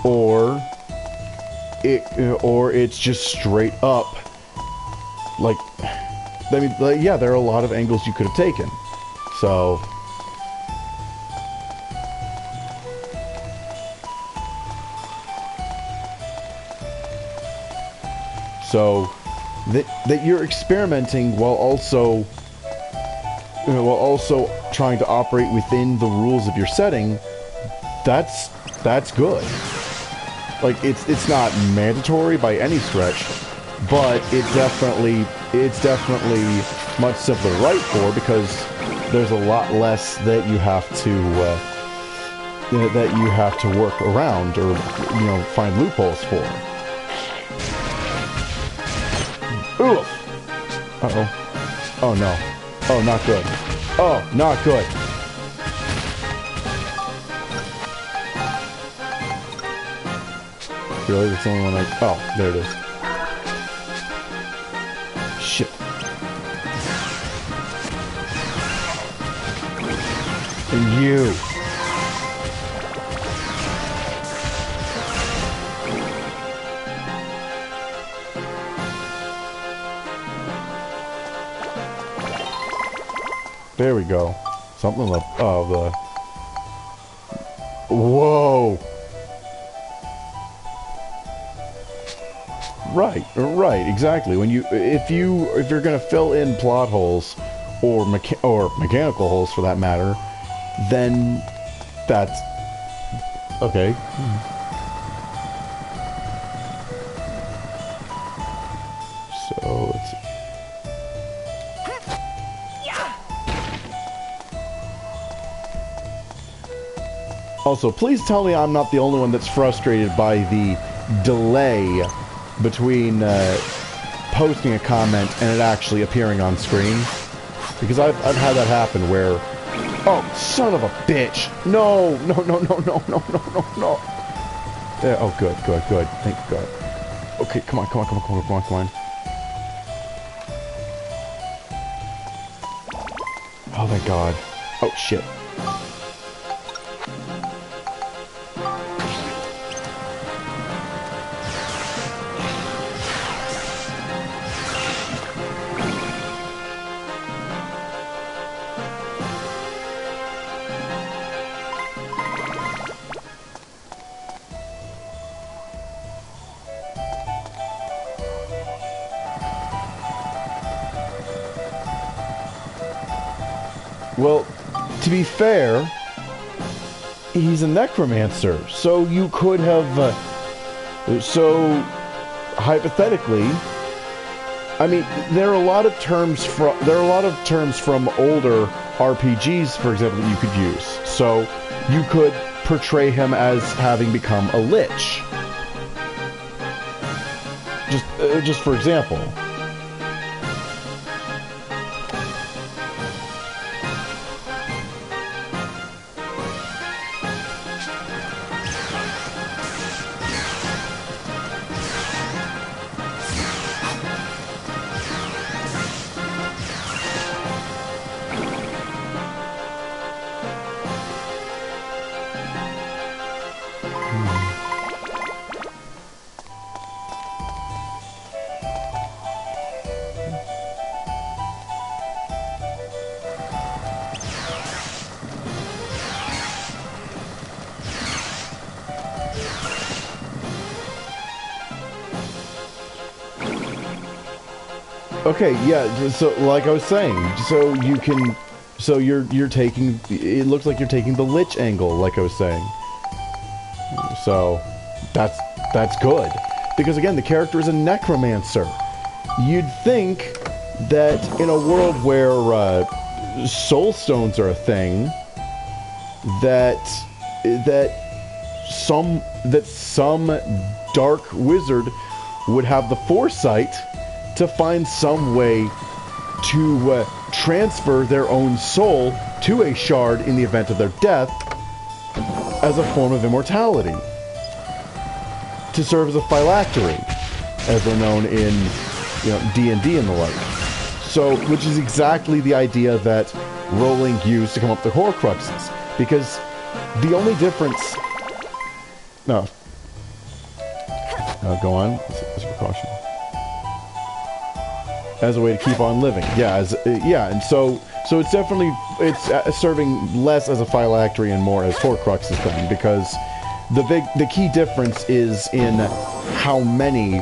[SPEAKER 1] Or it's just straight up, like, I mean, like, yeah, there are a lot of angles you could have taken. So... So, that you're experimenting while also trying to operate within the rules of your setting, that's good. Like, it's not mandatory by any stretch, but it's definitely much simpler to write for, because there's a lot less that you have to work around or, you know, find loopholes for. Ooh. Uh-oh. Oh, no. Oh, not good. Oh, not good. Really? That's the only one I... Oh, there it is. Shit. And you. There we go. Something of the... Whoa! Right, exactly. When if you're gonna fill in plot holes, or mechanical holes for that matter, then that's... Okay. So, let's see. Also, please tell me I'm not the only one that's frustrated by the delay between posting a comment and it actually appearing on screen. Because I've had that happen where... Oh, son of a bitch! No! Yeah, oh, good. Thank God. Okay, come on. Oh, thank God. Oh, shit. Well, to be fair, he's a necromancer, so you could have, so, hypothetically, I mean, there are a lot of terms from older RPGs, for example, that you could use. So, you could portray him as having become a lich. Just for example. Okay, yeah, so like I was saying, so you can, so you're taking, it looks like you're taking the lich angle, like I was saying. So, that's good. Because again, the character is a necromancer. You'd think that in a world where soul stones are a thing, that some dark wizard would have the foresight to find some way to transfer their own soul to a shard in the event of their death as a form of immortality, to serve as a phylactery, as they're known in, you know, D&D and the like. So, which is exactly the idea that Rowling used to come up with the Horcruxes, because the only difference... No. Go on. As a precaution. As a way to keep on living. Yeah, and so it's definitely, serving less as a phylactery and more as Horcruxes then, because the key difference is in how many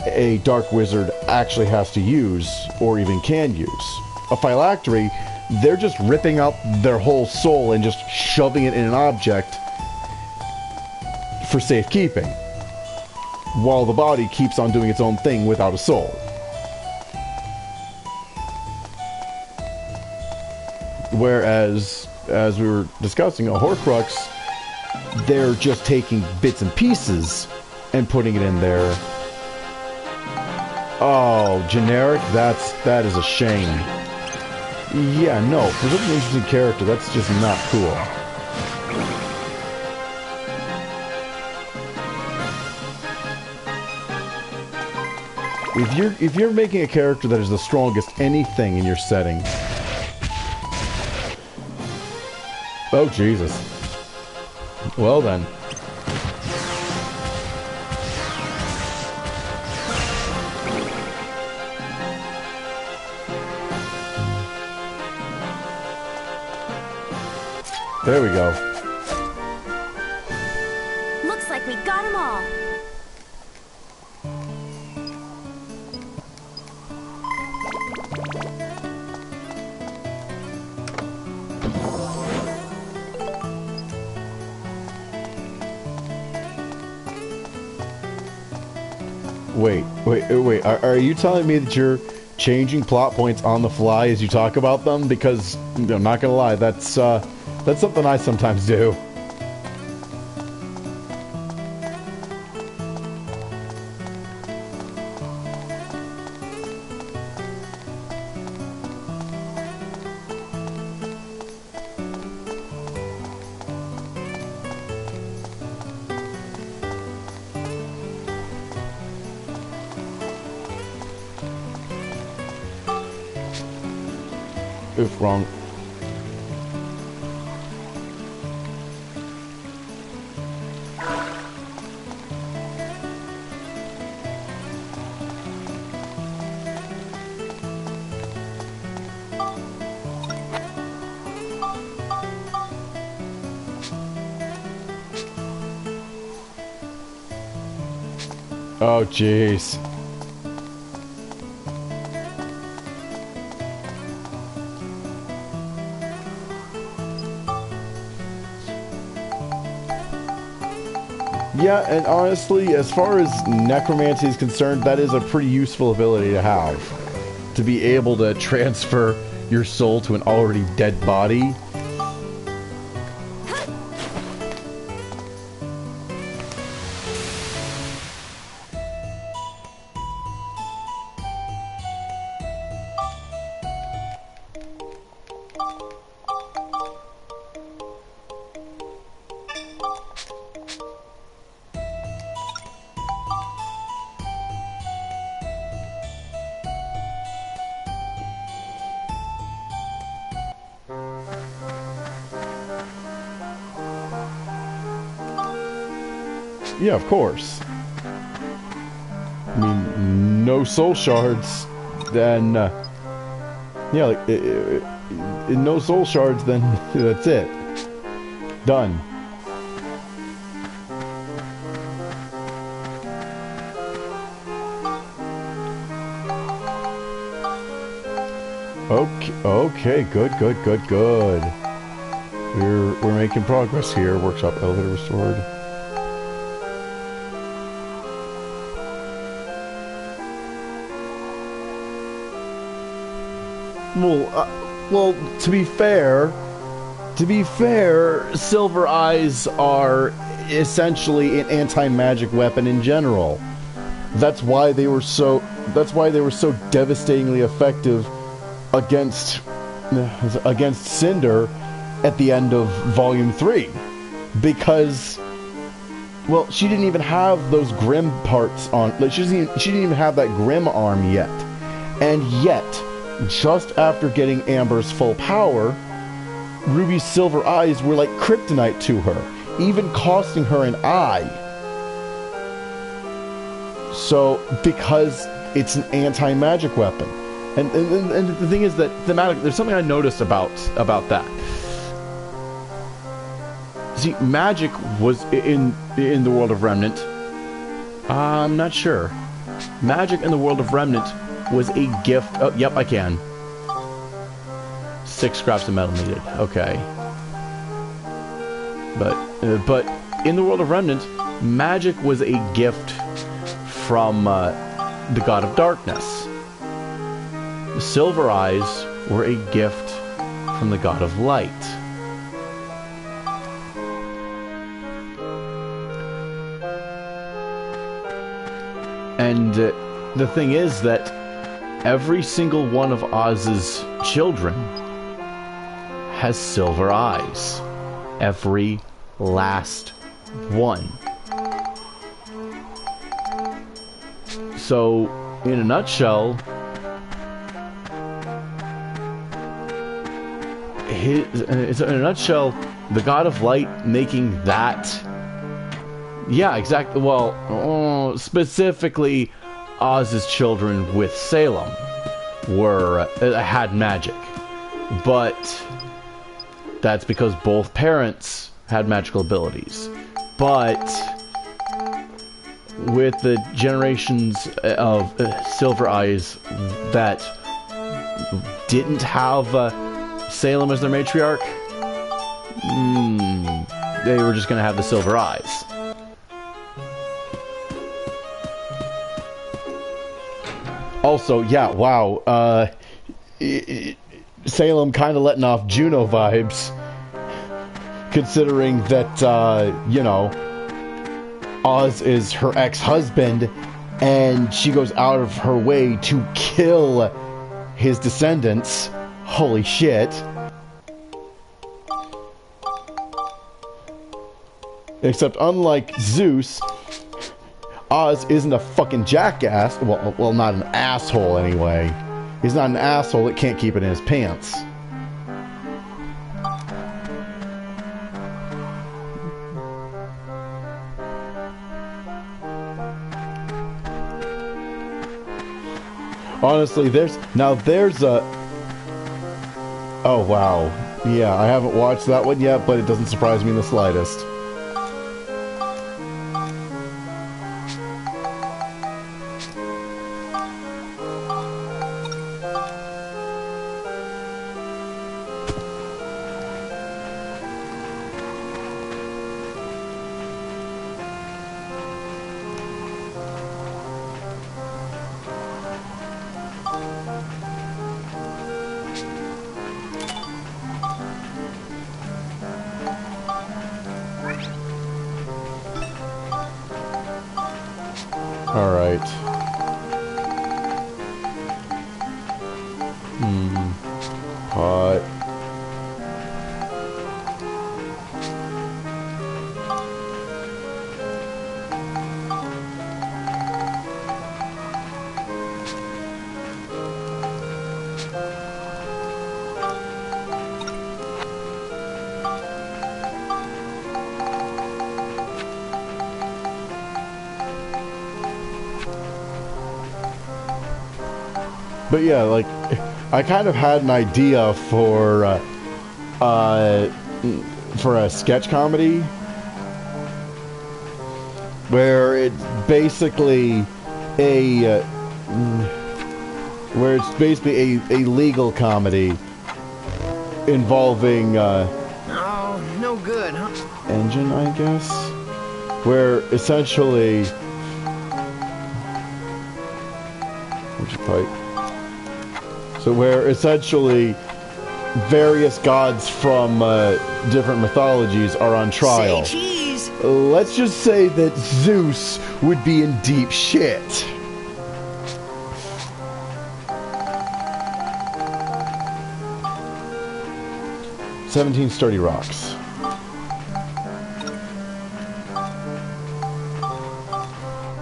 [SPEAKER 1] a dark wizard actually has to use, or even can use. A phylactery, they're just ripping out their whole soul and just shoving it in an object for safekeeping, while the body keeps on doing its own thing without a soul. Whereas, as we were discussing, a Horcrux, they're just taking bits and pieces and putting it in there. Oh, generic? That is a shame. Yeah, no, for such an interesting character, that's just not cool. If you're making a character that is the strongest anything in your setting... Oh, Jesus. Well then. There we go.
[SPEAKER 2] Looks like we got them all.
[SPEAKER 1] Wait. Are you telling me that you're changing plot points on the fly as you talk about them? Because, I'm not gonna lie, that's something I sometimes do. Oof, wrong. Oh, jeez. Yeah, and honestly, as far as necromancy is concerned, that is a pretty useful ability to have. To be able to transfer your soul to an already dead body. Yeah, of course. I mean, no soul shards, then... yeah, like, no soul shards, then that's it. Done. Okay, good. We're making progress here. Workshop elevator restored. Well, to be fair, Silver Eyes are essentially an anti-magic weapon in general. That's why they were so devastatingly effective against Cinder at the end of Volume 3. Because, well, she didn't even have those Grim parts on. Like, she didn't even have that Grim arm yet. And yet, just after getting Amber's full power, Ruby's silver eyes were like kryptonite to her, even costing her an eye. So, because it's an anti-magic weapon. And the thing is that thematic, there's something I noticed about that. See, magic was in the world of Remnant. I'm not sure. Magic in the world of Remnant was a gift. Oh, yep, I can. 6 scraps of metal needed. Okay. But in the world of Remnant, magic was a gift from the God of Darkness. The Silver Eyes were a gift from the God of Light. And the thing is that every single one of Oz's children has silver eyes. Every last one. So, in a nutshell, the God of Light making that... Yeah, exactly. Well, specifically, Oz's children with Salem had magic. But that's because both parents had magical abilities. But with the generations of Silver Eyes that didn't have Salem as their matriarch, they were just going to have the Silver Eyes. Also, yeah, wow, Salem kind of letting off Juno vibes, considering that, you know, Oz is her ex-husband, and she goes out of her way to kill his descendants. Holy shit. Except unlike Zeus, Oz isn't a fucking jackass. Well, not an asshole anyway. He's not an asshole that can't keep it in his pants. Honestly, there's a... Oh, wow. Yeah, I haven't watched that one yet, but it doesn't surprise me in the slightest. Alright. Hot. But yeah, like, I kind of had an idea for a sketch comedy where it's basically a legal comedy involving
[SPEAKER 3] oh, no good, huh?
[SPEAKER 1] engine, I guess, where essentially so where essentially various gods from different mythologies are on trial.
[SPEAKER 3] Say cheese.
[SPEAKER 1] let's just say that Zeus would be in deep shit. "17 sturdy rocks."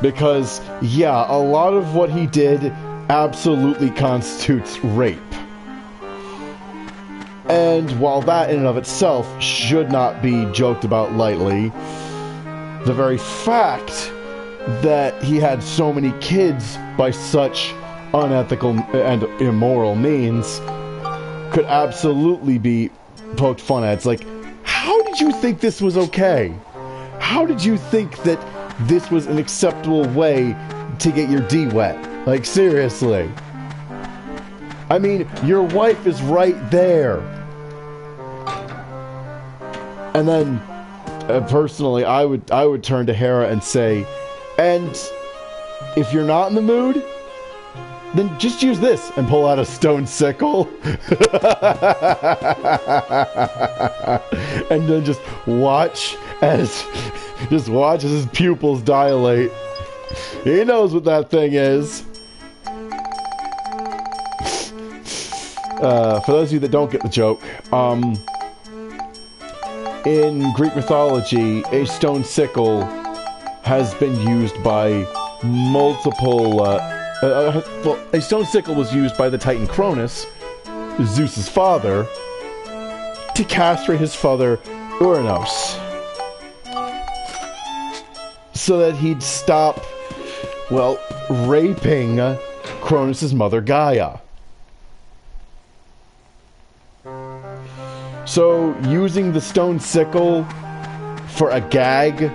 [SPEAKER 1] Because, yeah, a lot of what he did absolutely constitutes rape. And while that in and of itself should not be joked about lightly, the very fact that he had so many kids by such unethical and immoral means could absolutely be poked fun at. It's like, how did you think this was okay? How did you think that this was an acceptable way to get your D wet? Like, seriously. I mean, your wife is right there. And then, personally, I would turn to Hera and say, and if you're not in the mood, then just use this and pull out a stone sickle. And then just watch as his pupils dilate. He knows what that thing is. For those of you that don't get the joke, in Greek mythology, a stone sickle has been used by multiple... well, a stone sickle was used by the Titan Cronus, Zeus's father, to castrate his father, Uranos, so that he'd stop, well, raping Cronus' mother, Gaia. So, using the stone sickle for a gag,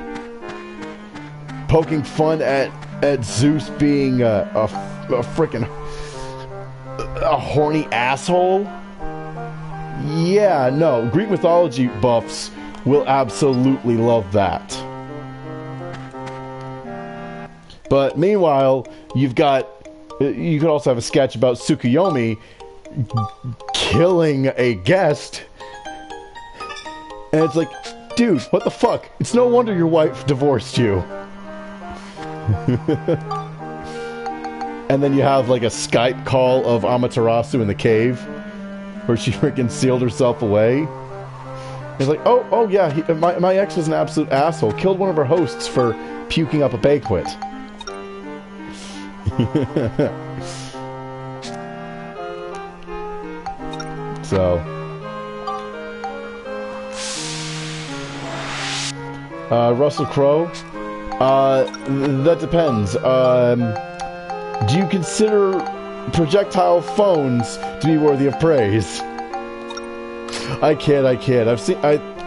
[SPEAKER 1] poking fun at Zeus being a freaking horny asshole? Yeah, no, Greek mythology buffs will absolutely love that. But meanwhile, you could also have a sketch about Tsukuyomi killing a guest. And it's like, dude, what the fuck? It's no wonder your wife divorced you. And then you have like a Skype call of Amaterasu in the cave, where she freaking sealed herself away. It's like, oh yeah, my ex was an absolute asshole. Killed one of her hosts for puking up a banquet. So, Russell Crowe. That depends. Do you consider projectile phones to be worthy of praise? I kid. I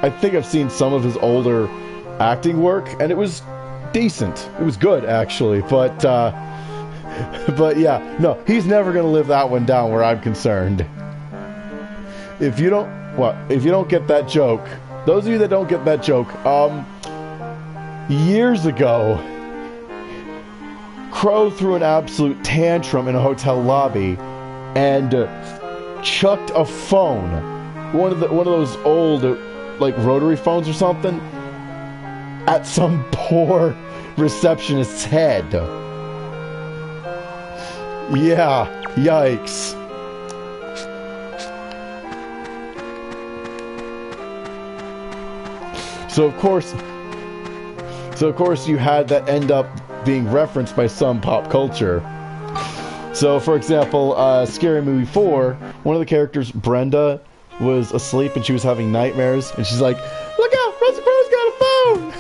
[SPEAKER 1] think I've seen some of his older acting work, and it was decent. It was good, actually, but yeah, no, he's never gonna live that one down where I'm concerned. If you don't get that joke, those of you that don't get that joke, years ago, Crow threw an absolute tantrum in a hotel lobby and chucked a phone, one of those old like rotary phones or something, at some poor receptionist's head. Yeah, yikes. So of course you had that end up being referenced by some pop culture. So for example, Scary Movie 4, one of the characters, Brenda, was asleep and she was having nightmares, and she's like, "Look out, Russell Crowe's got a phone!"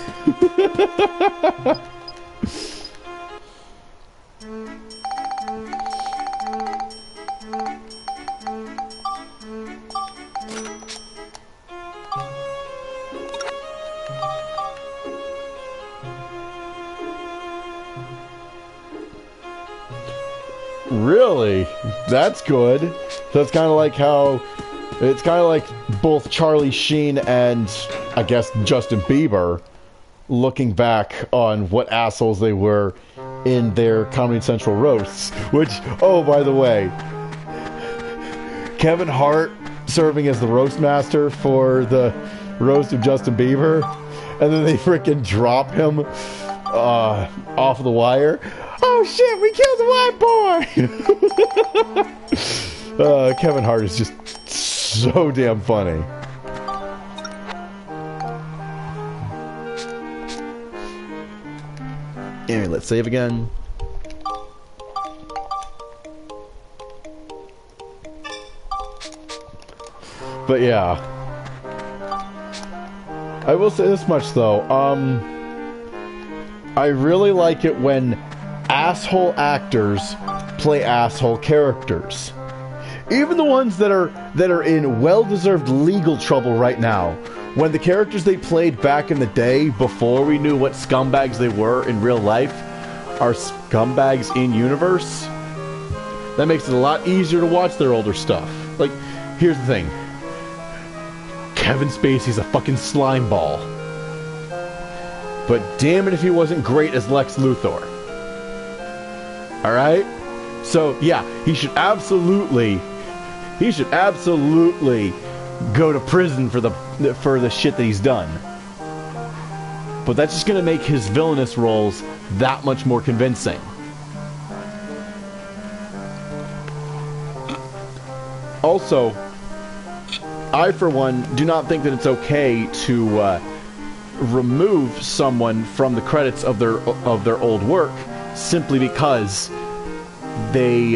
[SPEAKER 1] Really? That's good. So it's kind of like both Charlie Sheen and, I guess, Justin Bieber looking back on what assholes they were in their Comedy Central roasts. Which, oh, by the way, Kevin Hart serving as the roast master for the roast of Justin Bieber. And then they freaking drop him off the wire. Oh shit, we killed the white boy! Kevin Hart is just so damn funny. Anyway, let's save again. But yeah, I will say this much though. I really like it when asshole actors play asshole characters. Even the ones that are in well-deserved legal trouble right now. When the characters they played back in the day, before we knew what scumbags they were in real life, are scumbags in universe, that makes it a lot easier to watch their older stuff. Like, here's the thing. Kevin Spacey's a fucking slime ball. But damn it if he wasn't great as Lex Luthor. Alright? So, yeah, he should absolutely go to prison for the shit that he's done. But that's just gonna make his villainous roles that much more convincing. Also, I, for one, do not think that it's okay to remove someone from the credits of their old work simply because they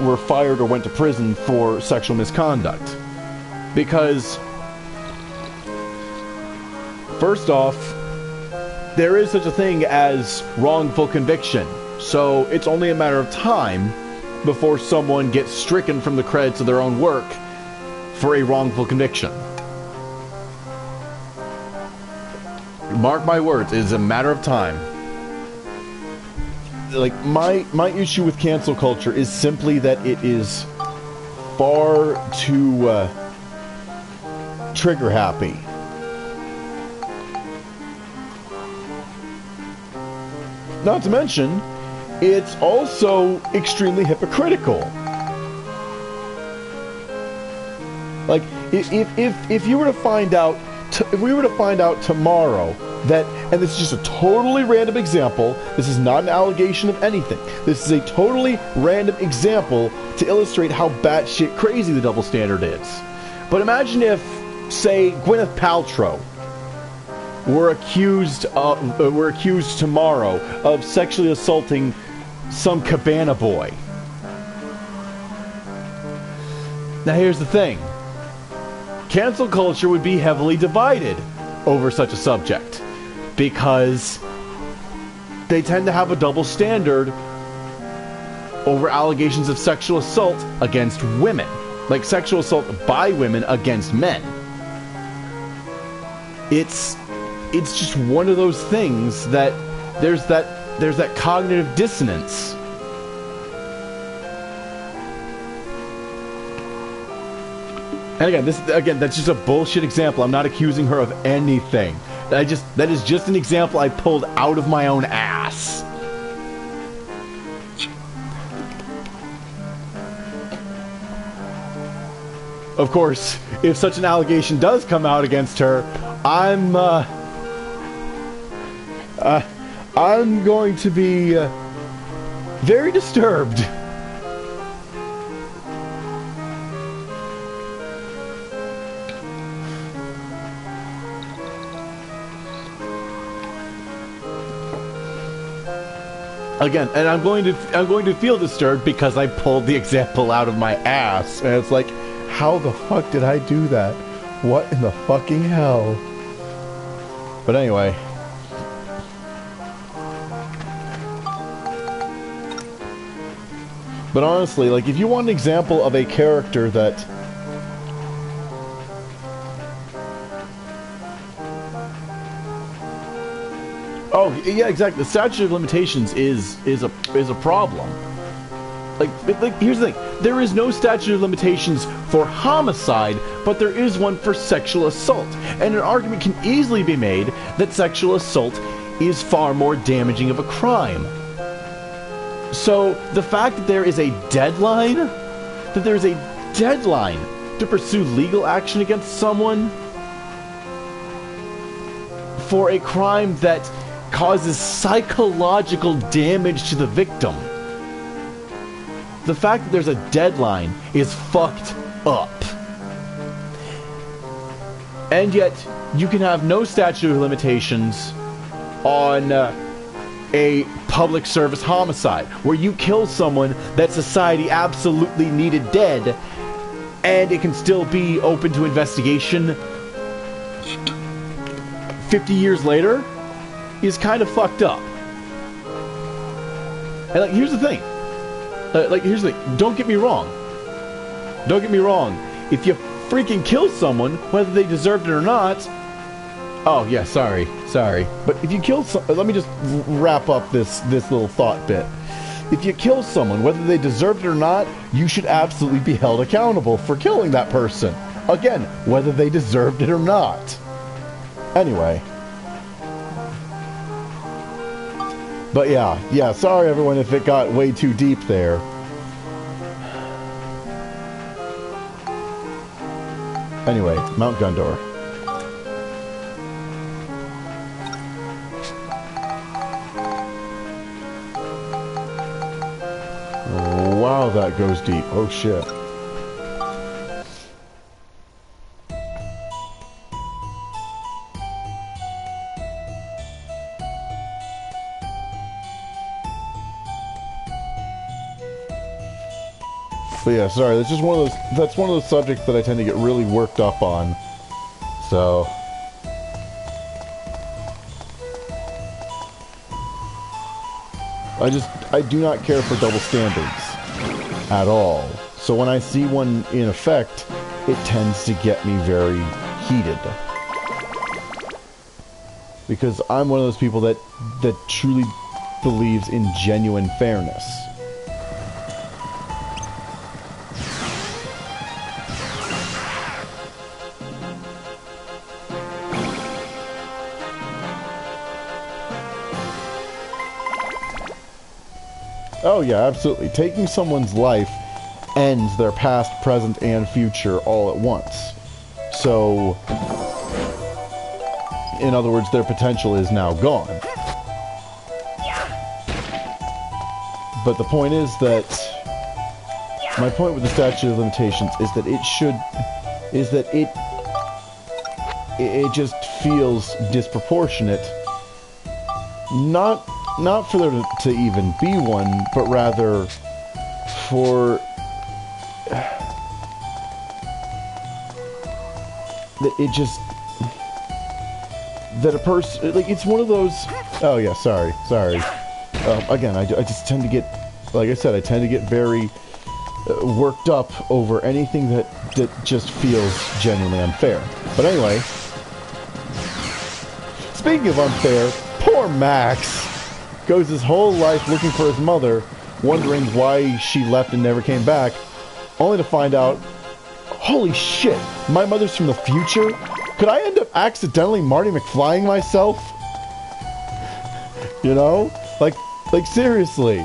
[SPEAKER 1] were fired or went to prison for sexual misconduct. Because, first off, there is such a thing as wrongful conviction. So it's only a matter of time before someone gets stricken from the credits of their own work for a wrongful conviction. Mark my words, it is a matter of time. Like, my issue with cancel culture is simply that it is far too trigger happy. Not to mention, it's also extremely hypocritical. Like, if you were to find out, if we were to find out tomorrow that, and this is just a totally random example, this is not an allegation of anything, this is a totally random example to illustrate how batshit crazy the double standard is. But imagine if, say, Gwyneth Paltrow were accused tomorrow of sexually assaulting some cabana boy. Now here's the thing. Cancel culture would be heavily divided over such a subject because they tend to have a double standard over allegations of sexual assault against women. Like sexual assault by women against men. It's just one of those things that there's that cognitive dissonance. And again, that's just a bullshit example. I'm not accusing her of anything. That is just an example I pulled out of my own ass. Of course, if such an allegation does come out against her, I'm going to be very disturbed. Again, and I'm going to feel disturbed because I pulled the example out of my ass, and it's like, how the fuck did I do that? What in the fucking hell? But anyway. But honestly, like, if you want an example of a character that... Oh, yeah, exactly. The statute of limitations is a problem. Like, here's the thing. There is no statute of limitations for homicide, but there is one for sexual assault. And an argument can easily be made that sexual assault is far more damaging of a crime. So, the fact that there is a deadline, to pursue legal action against someone for a crime that causes psychological damage to the victim. The fact that there's a deadline is fucked up. And yet, you can have no statute of limitations on a public service homicide, where you kill someone that society absolutely needed dead, and it can still be open to investigation 50 years later, is kind of fucked up. And like, here's the thing. Here's the thing. Don't get me wrong. Don't get me wrong. If you freaking kill someone, whether they deserved it or not... Oh, yeah, sorry. But if you kill let me just wrap up this little thought bit. If you kill someone, whether they deserved it or not, you should absolutely be held accountable for killing that person. Again, whether they deserved it or not. Anyway. But yeah, sorry everyone if it got way too deep there. Anyway, Mount Gundor. Wow, that goes deep. Oh shit. But yeah, sorry, that's just one of those subjects that I tend to get really worked up on. So I do not care for double standards at all. So when I see one in effect, it tends to get me very heated. Because I'm one of those people that truly believes in genuine fairness. Oh yeah, absolutely. Taking someone's life ends their past, present, and future all at once. So, in other words, their potential is now gone. But the point is that... My point with the statute of limitations is that it just feels disproportionate. Not for there to even be one, but rather for that it just that a person like it's one of those. Oh yeah, sorry. Again, I just tend to get, like I said, I tend to get very worked up over anything that just feels genuinely unfair. But anyway, speaking of unfair, poor Max goes his whole life looking for his mother, wondering why she left and never came back, only to find out, holy shit, my mother's from the future? Could I end up accidentally Marty McFlying myself? You know? Like seriously.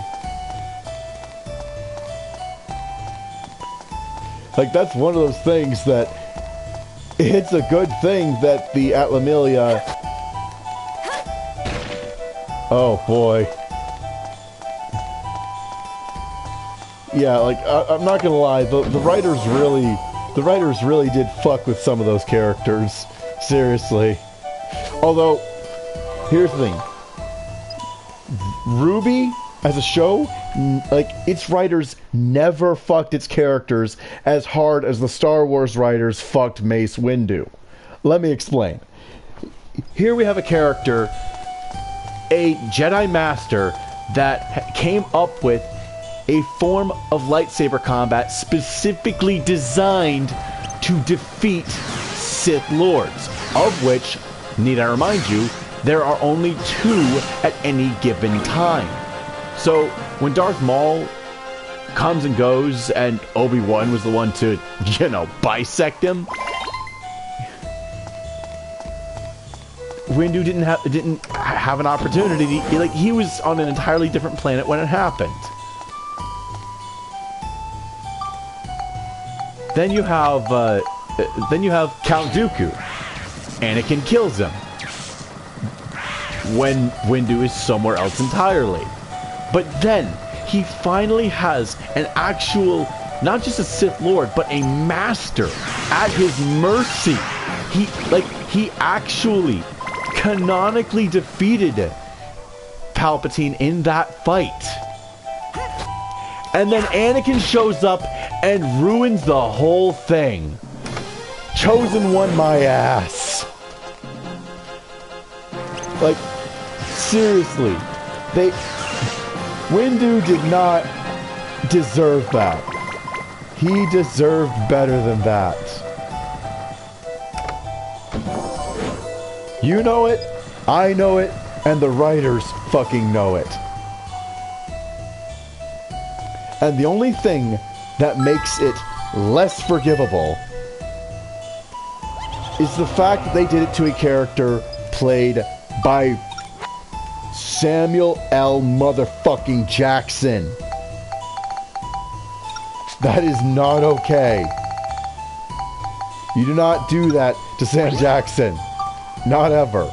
[SPEAKER 1] Like, that's one of those things that it's a good thing that the Atlamillia... Oh boy. Yeah, like, I'm not gonna lie, the writers really did fuck with some of those characters. Seriously. Although, here's the thing. Ruby, as a show, like, its writers never fucked its characters as hard as the Star Wars writers fucked Mace Windu. Let me explain. Here we have a character, a Jedi Master, that came up with a form of lightsaber combat specifically designed to defeat Sith Lords, of which, need I remind you, there are only 2 at any given time. So, when Darth Maul comes and goes, and Obi-Wan was the one to, you know, bisect him, Windu didn't have an opportunity. He was on an entirely different planet when it happened. Then you have Count Dooku. Anakin kills him. when Windu is somewhere else entirely. But then, he finally has an actual, not just a Sith Lord, but a master at his mercy. He actually canonically defeated Palpatine in that fight. And then Anakin shows up and ruins the whole thing. Chosen One, my ass. Like, seriously, Windu did not deserve that. He deserved better than that. You know it, I know it, and the writers fucking know it. And the only thing that makes it less forgivable is the fact that they did it to a character played by Samuel L. motherfucking Jackson. That is not okay. You do not do that to Sam Jackson. Not ever.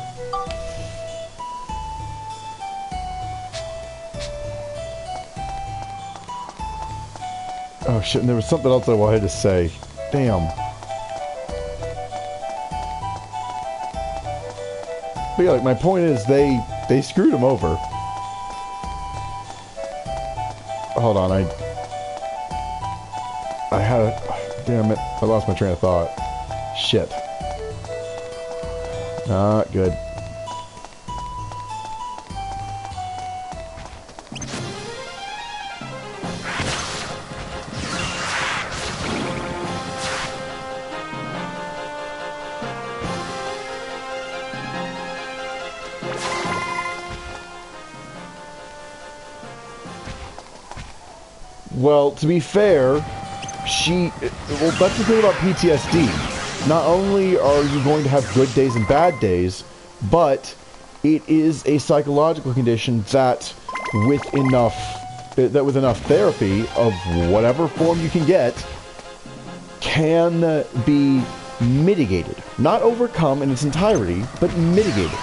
[SPEAKER 1] Oh shit, and there was something else I wanted to say. Damn. But yeah, like, my point is they screwed him over. Hold on, I had a... Damn it, I lost my train of thought. Shit. Not good. Well, to be fair, well, that's the thing about PTSD. Not only are you going to have good days and bad days, but it is a psychological condition that with enough therapy of whatever form you can get can be mitigated. Not overcome in its entirety, but mitigated.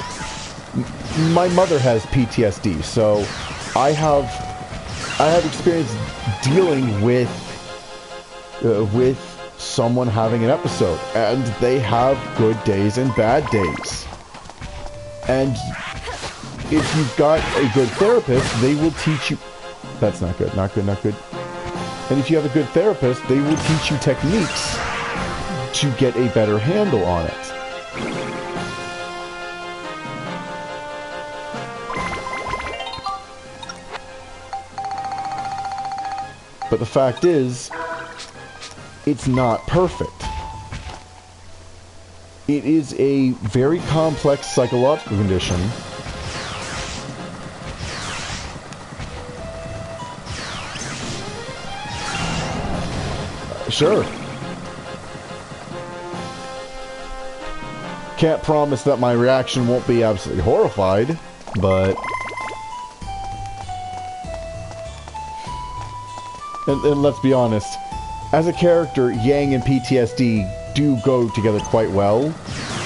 [SPEAKER 1] My mother has PTSD, so I have experience dealing with someone having an episode, and they have good days and bad days. And if you've got a good therapist, they will teach you... That's not good, not good, not good. And if you have a good therapist, they will teach you techniques to get a better handle on it. But the fact is, it's not perfect. It is a very complex psychological condition. Sure. Can't promise that my reaction won't be absolutely horrified, but... And let's be honest, as a character, Yang and PTSD do go together quite well,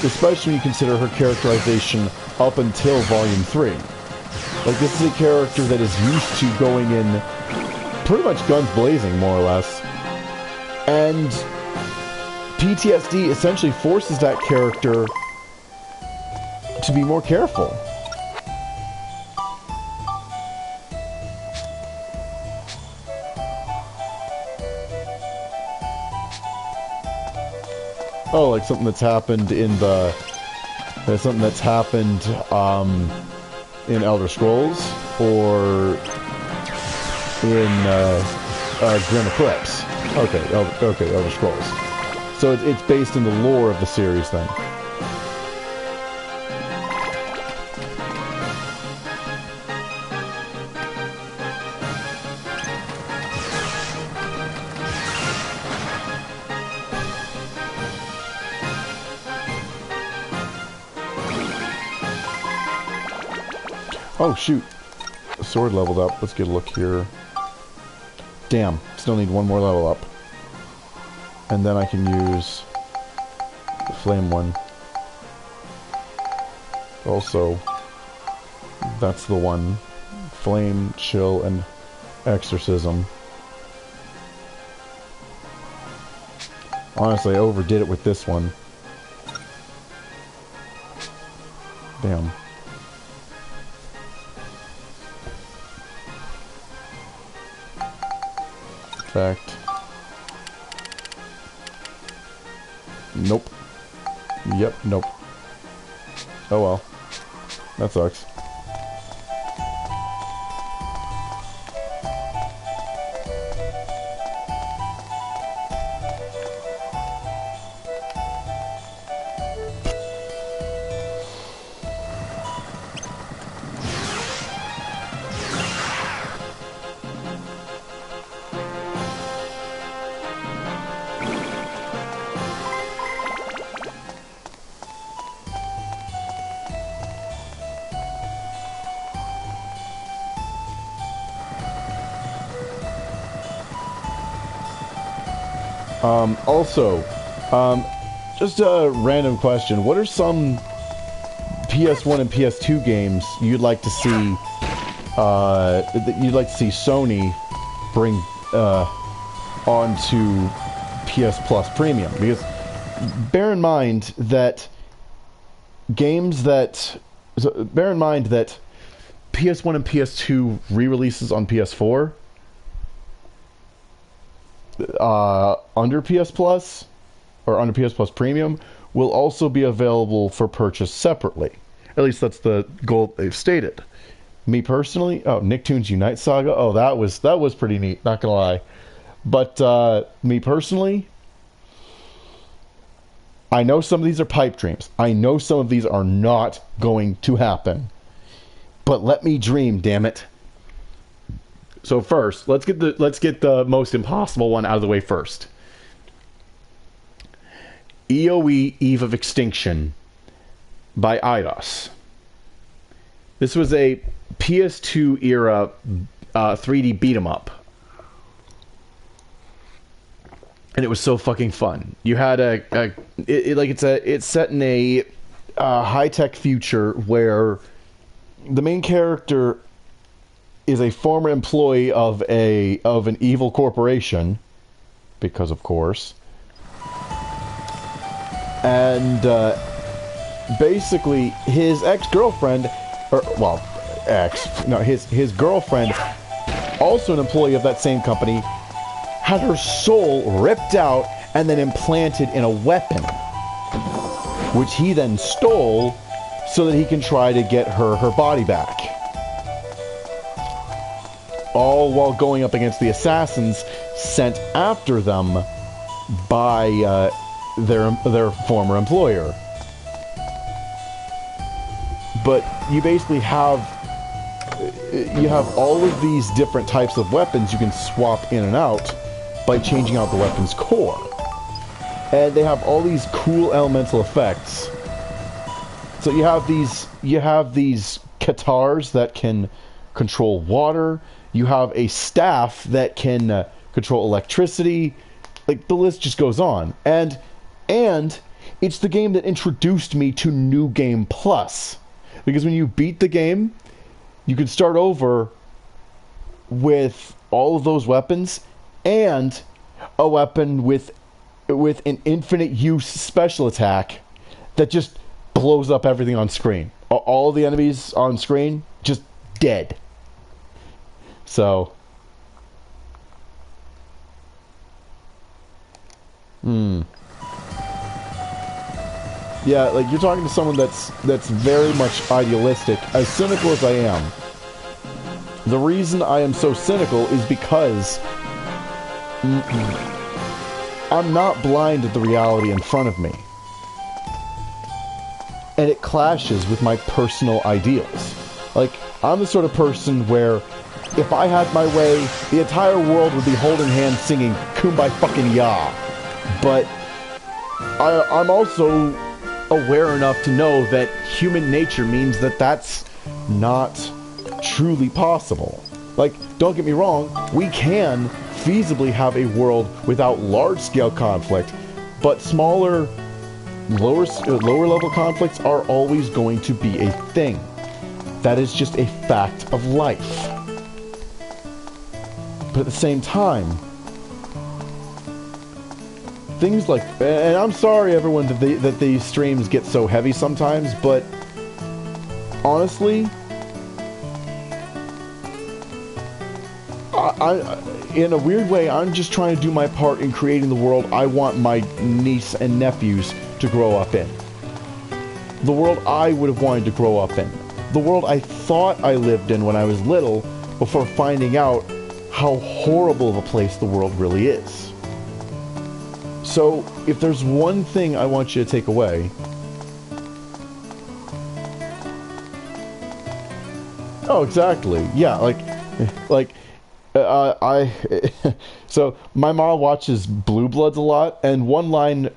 [SPEAKER 1] especially when you consider her characterization up until Volume 3. Like, this is a character that is used to going in pretty much guns blazing, more or less. And PTSD essentially forces that character to be more careful. Oh, like something that's happened in the... something that's happened, in Elder Scrolls, or in, Grim Eclipse. Okay, Elder Scrolls. So it's based in the lore of the series, then. Oh, shoot. The sword leveled up. Let's get a look here. Damn. Still need one more level up. And then I can use the flame one. Also, That's the one. Flame, Chill, and Exorcism. Honestly, I overdid it with this one. Damn. Fact. Nope. Yep, nope. Oh well. That sucks. Also, just a random question. What are some PS1 and PS2 games you'd like to see, that you'd like to see Sony bring, onto PS Plus Premium? Because bear in mind that PS1 and PS2 re-releases on PS4 under PS Plus or under PS Plus Premium will also be available for purchase separately. At least that's the goal they've stated. Me personally, Nicktoons Unite Saga. Oh, that was pretty neat. Not gonna lie, but me personally, I know some of these are pipe dreams. I know some of these are not going to happen. But let me dream, damn it. So first, let's get the most impossible one out of the way first. EOE Eve of Extinction by Eidos. This was a PS2 era 3D beat 'em up. And it was so fucking fun. You had it's set in a high-tech future where the main character is a former employee of an evil corporation, because of course. And basically his ex-girlfriend, his girlfriend, also an employee of that same company, had her soul ripped out and then implanted in a weapon, which he then stole so that he can try to get her body back. All while going up against the assassins sent after them by their former employer. But you basically have all of these different types of weapons you can swap in and out by changing out the weapon's core. And they have all these cool elemental effects. So you have these katars that can control water. You have a staff that can control electricity. Like, the list just goes on. And it's the game that introduced me to New Game Plus. Because when you beat the game, you can start over with all of those weapons and a weapon with an infinite use special attack that just blows up everything on screen. All the enemies on screen just dead. So, yeah, like, you're talking to someone that's very much idealistic, as cynical as I am. The reason I am so cynical is because I'm not blind to the reality in front of me. And it clashes with my personal ideals. Like, I'm the sort of person where if I had my way, the entire world would be holding hands singing Kumbaya fucking Ya. But I'm also aware enough to know that human nature means that that's not truly possible. Like, don't get me wrong, we can feasibly have a world without large-scale conflict, but smaller, lower level conflicts are always going to be a thing. That is just a fact of life. But at the same time, things like, and I'm sorry everyone that these streams get so heavy sometimes, but honestly, I in a weird way, I'm just trying to do my part in creating the world I want my niece and nephews to grow up in. The world I would have wanted to grow up in. The world I thought I lived in when I was little, before finding out how horrible of a place the world really is. So, if there's one thing I want you to take away... Oh, exactly. Yeah, so my mom watches Blue Bloods a lot, and one line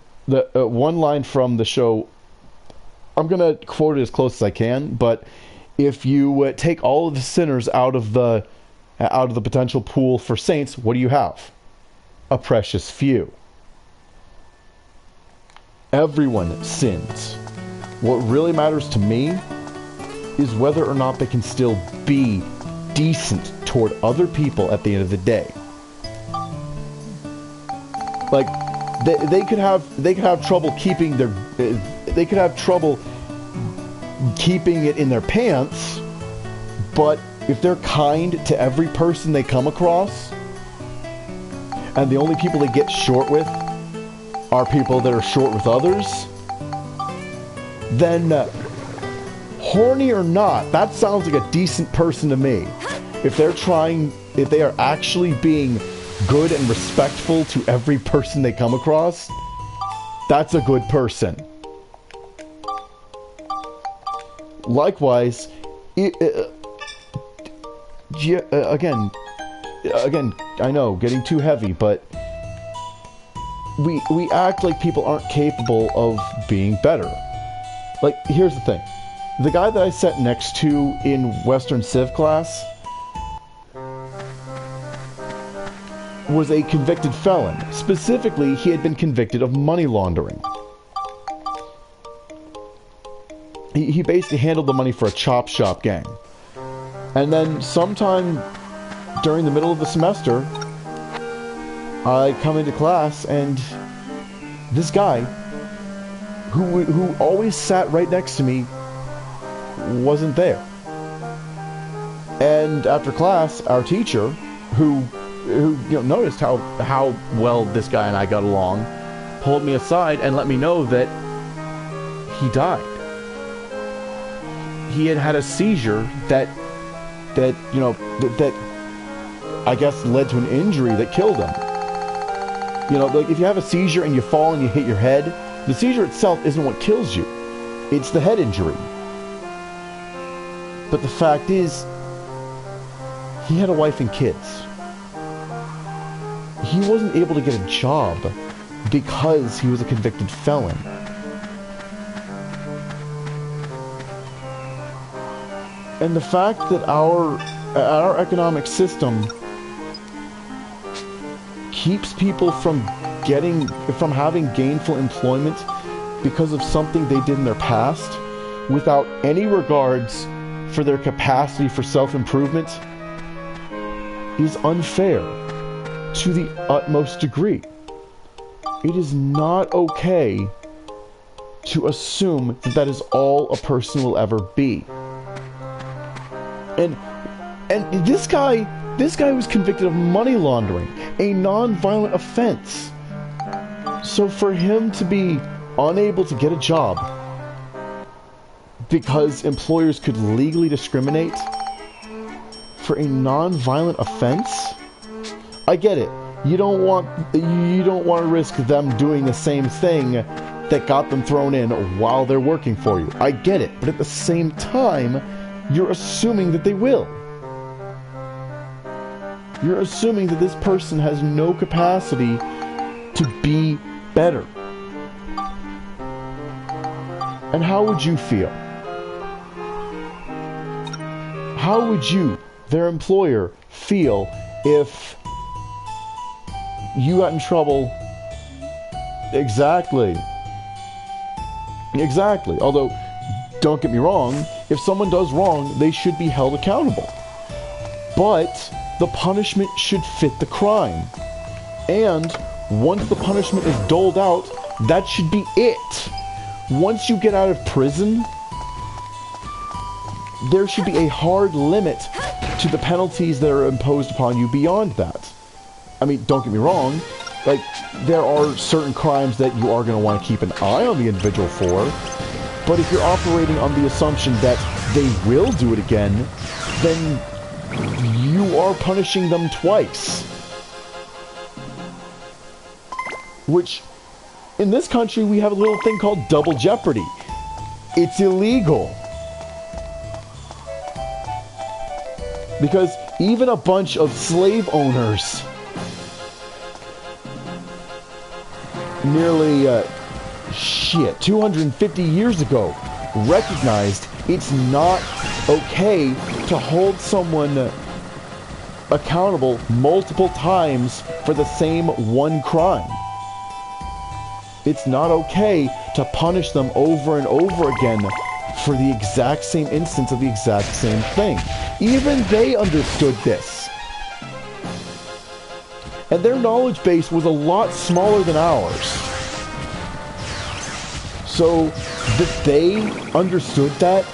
[SPEAKER 1] from the show, I'm gonna quote it as close as I can, but if you take all of the sinners out of the potential pool for saints, what do you have? A precious few. Everyone sins. What really matters to me is whether or not they can still be decent toward other people at the end of the day. Like, they could have trouble keeping their, they could have trouble keeping it in their pants, but if they're kind to every person they come across, and the only people they get short with are people that are short with others, then, horny or not, that sounds like a decent person to me. If they are actually being good and respectful to every person they come across, that's a good person. Likewise, again, I know, getting too heavy, but we act like people aren't capable of being better. Like, here's the thing. The guy that I sat next to in Western Civ class was a convicted felon. Specifically, he had been convicted of money laundering. He basically handled the money for a chop shop gang. And then sometime during the middle of the semester, I come into class and this guy, who always sat right next to me, wasn't there. And after class, our teacher, who noticed how well this guy and I got along, pulled me aside and let me know that he died. He had a seizure that I guess led to an injury that killed him. Like if you have a seizure and you fall and you hit your head, the seizure itself isn't what kills you. It's the head injury. But the fact is, he had a wife and kids. He wasn't able to get a job because he was a convicted felon. And the fact that our economic system keeps people from having gainful employment because of something they did in their past, without any regards for their capacity for self-improvement, is unfair to the utmost degree. It is not okay to assume that that is all a person will ever be. And this guy was convicted of money laundering, a non-violent offense. So for him to be unable to get a job because employers could legally discriminate for a non-violent offense, I get it. You don't want to risk them doing the same thing that got them thrown in while they're working for you. I get it, but at the same time, you're assuming that they will. You're assuming that this person has no capacity to be better. And how would you feel? How would you, their employer, feel if you got in trouble? Exactly. Although, don't get me wrong, if someone does wrong, they should be held accountable. But the punishment should fit the crime. And once the punishment is doled out, that should be it. Once you get out of prison, there should be a hard limit to the penalties that are imposed upon you beyond that. I mean, don't get me wrong, like, there are certain crimes that you are going to want to keep an eye on the individual for, but if you're operating on the assumption that they will do it again, then you are punishing them twice. Which, in this country, we have a little thing called double jeopardy. It's illegal. Because even a bunch of slave owners nearly, 250 years ago recognized it's not okay to hold someone accountable multiple times for the same one crime. It's not okay to punish them over and over again for the exact same instance of the exact same thing. Even they understood this. And their knowledge base was a lot smaller than ours. So, that they understood that,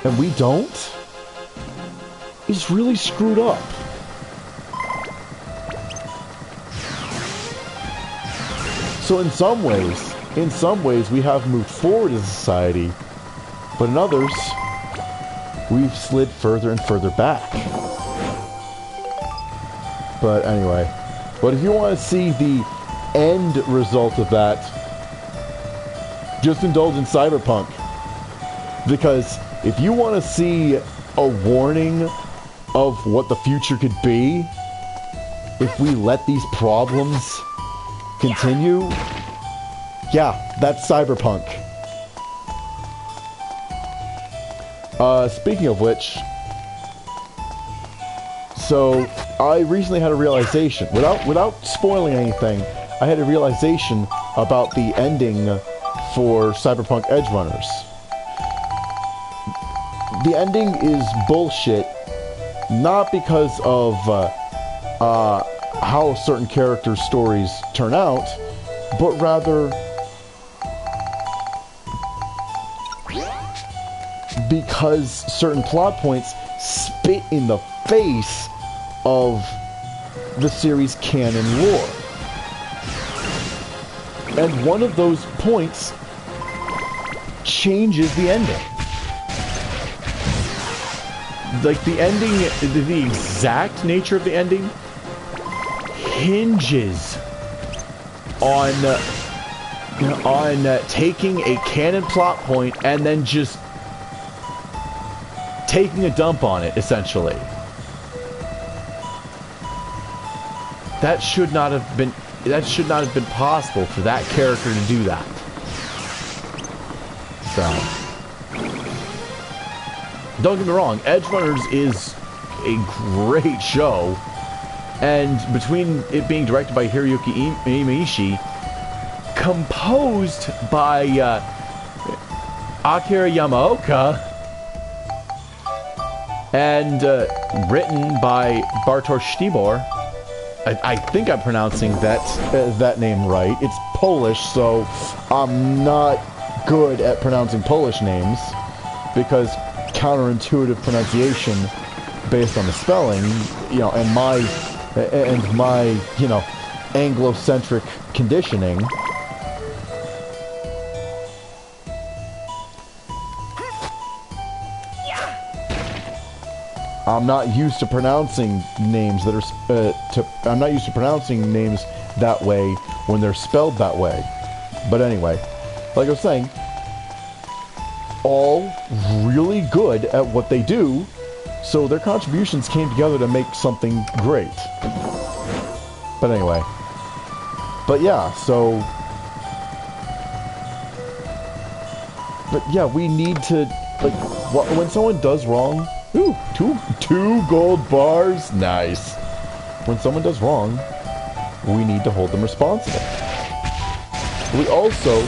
[SPEAKER 1] and we don't, is really screwed up. So in some ways we have moved forward as a society, but in others, we've slid further and further back. But anyway, but if you want to see the end result of that, just indulge in Cyberpunk. Because if you want to see a warning of what the future could be, if we let these problems continue, yeah, that's Cyberpunk. Speaking of which, so I recently had a realization, without spoiling anything, I had a realization about the ending for Cyberpunk Edgerunners. The ending is bullshit, not because of how certain characters' stories turn out, but rather because certain plot points spit in the face of the series' canon lore. And one of those points changes the ending. Like, the ending, the exact nature of the ending hinges on taking a canon plot point and then just taking a dump on it, essentially. That should not have been possible for that character to do that. So, don't get me wrong, Edgerunners is a great show, and between it being directed by Hiroyuki Imaishi, composed by Akira Yamaoka, and written by Bartosz Sztybor. I think I'm pronouncing that name right. It's Polish, so I'm not good at pronouncing Polish names, because counterintuitive pronunciation based on the spelling, you know, and my you know, Anglo-centric conditioning. I'm not used to pronouncing names that are I'm not used to pronouncing names that way when they're spelled that way. But anyway, like I was saying, all really good at what they do, so their contributions came together to make something great. But anyway, but yeah, so, but yeah, we need to, like, when someone does wrong, ooh, two gold bars, nice. When someone does wrong, we need to hold them responsible. We also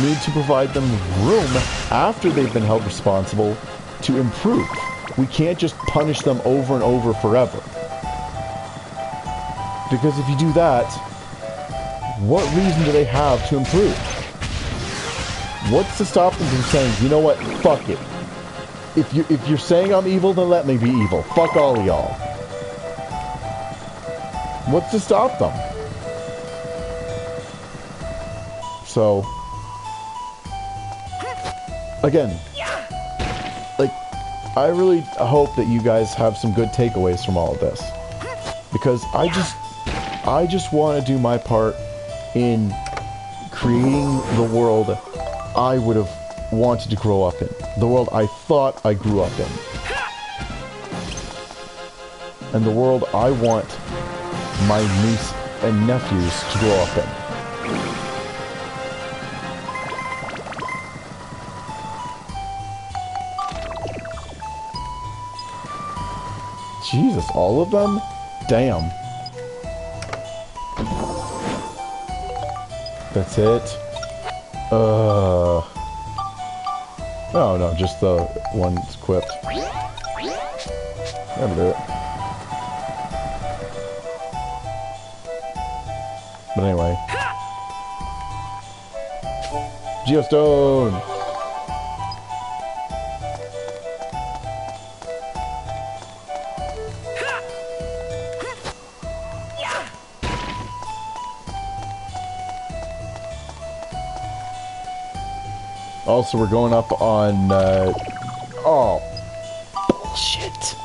[SPEAKER 1] need to provide them room after they've been held responsible to improve. We can't just punish them over and over forever. Because if you do that, what reason do they have to improve? What's to stop them from saying, you know what, fuck it. If you're saying I'm evil, then let me be evil. Fuck all of y'all. What's to stop them? So, again, like, I really hope that you guys have some good takeaways from all of this. Because I just want to do my part in creating the world I would have wanted to grow up in. The world I thought I grew up in. And the world I want my niece and nephews to grow up in. Jesus, all of them? Damn. That's it? Oh no, just the one that's equipped. That'll do it. But anyway. Geostone! Also, we're going up on, oh, bullshit.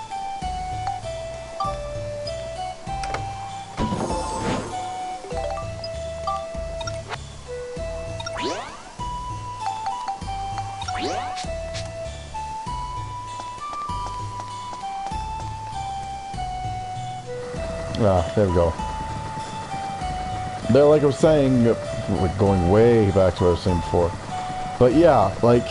[SPEAKER 1] Ah, there we go. There, like I was saying, we're going way back to what I was saying before. But yeah, like,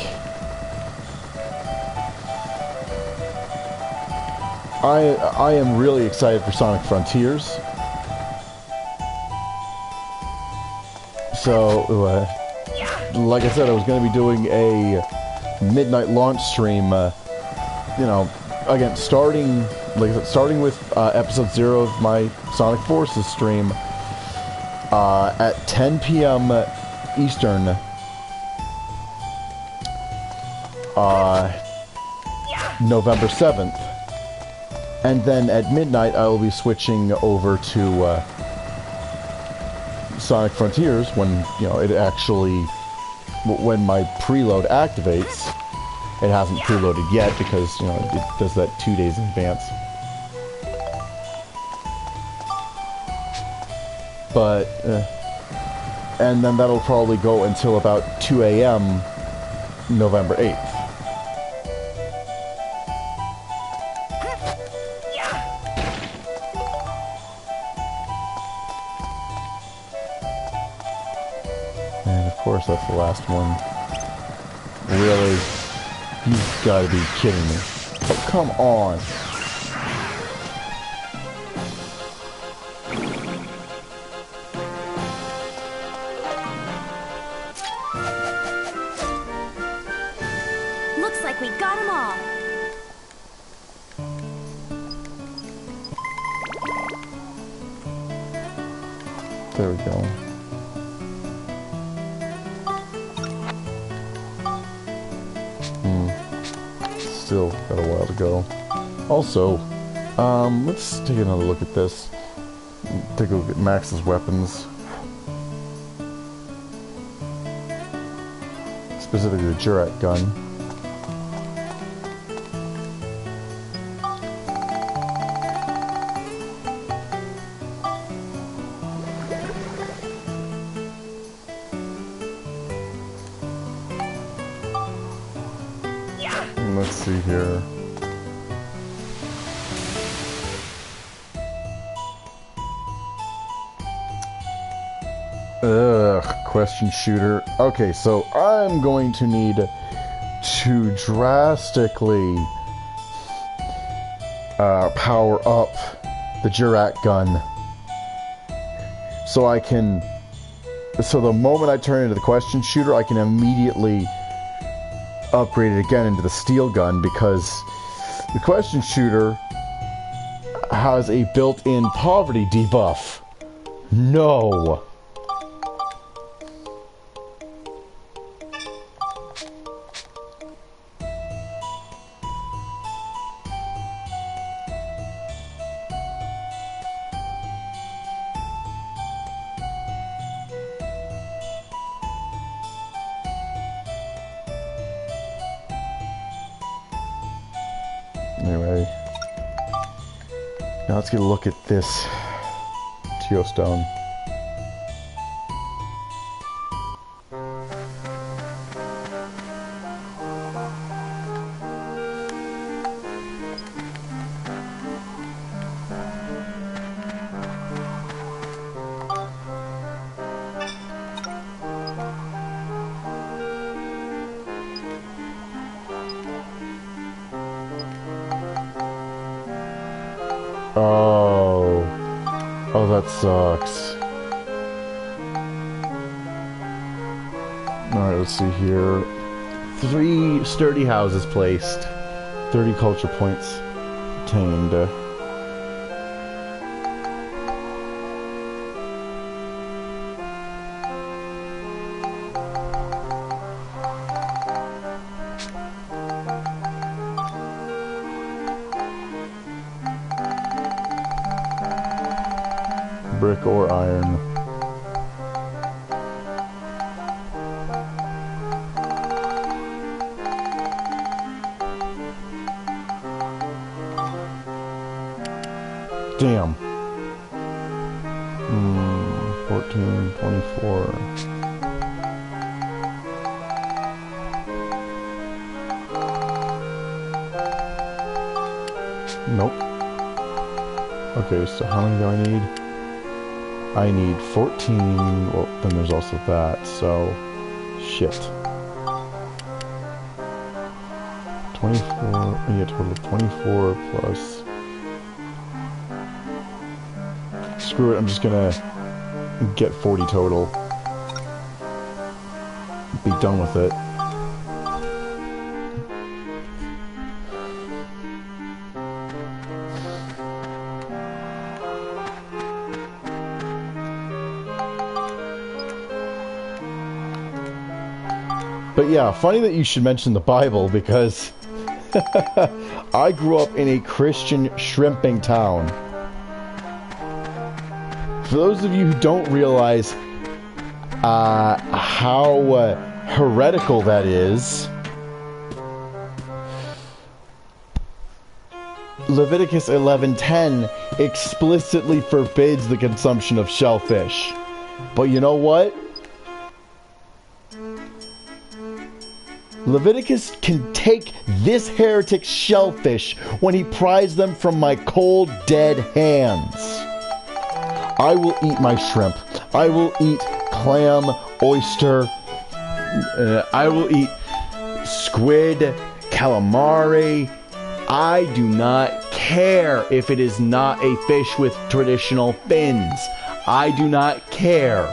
[SPEAKER 1] I am really excited for Sonic Frontiers. So, like I said, I was going to be doing a midnight launch stream, you know, again, starting with episode 0 of my Sonic Forces stream at 10 p.m. Eastern. November 7th, and then at midnight I will be switching over to Sonic Frontiers when, you know, it actually, when my preload activates. It hasn't preloaded yet because, you know, it does that 2 days in advance. But, and then that'll probably go until about 2 a.m. November 8th. And of course that's the last one. Really? You've got to be kidding me. Oh, come on.
[SPEAKER 2] Looks like we got them all.
[SPEAKER 1] There we go. Still got a while to go. Also, let's take another look at this. Take a look at Max's weapons. Specifically the Jurat gun. Let's see here. Ugh, question shooter. Okay, so I'm going to need to drastically power up the Jurat gun so I can So the moment I turn into the question shooter, I can immediately upgrade it again into the steel gun, because the question shooter has a built-in poverty debuff. No. Anyway, now let's get a look at this geostone. Oh, that sucks. Alright, let's see here. 3 sturdy houses placed. 30 culture points obtained. Brick or iron. Damn. 14, 24. Nope. Okay, so how many do I need? I need 14, well, then there's also that, so, shit. 24, yeah, total of 24 plus... Screw it, I'm just gonna get 40 total. Be done with it. But yeah, funny that you should mention the Bible, because I grew up in a Christian shrimping town. For those of you who don't realize how heretical that is, Leviticus 11:10 explicitly forbids the consumption of shellfish. But you know what? Leviticus can take this heretic's shellfish when he pries them from my cold, dead hands. I will eat my shrimp. I will eat clam, oyster. I will eat squid, calamari. I do not care if it is not a fish with traditional fins. I do not care,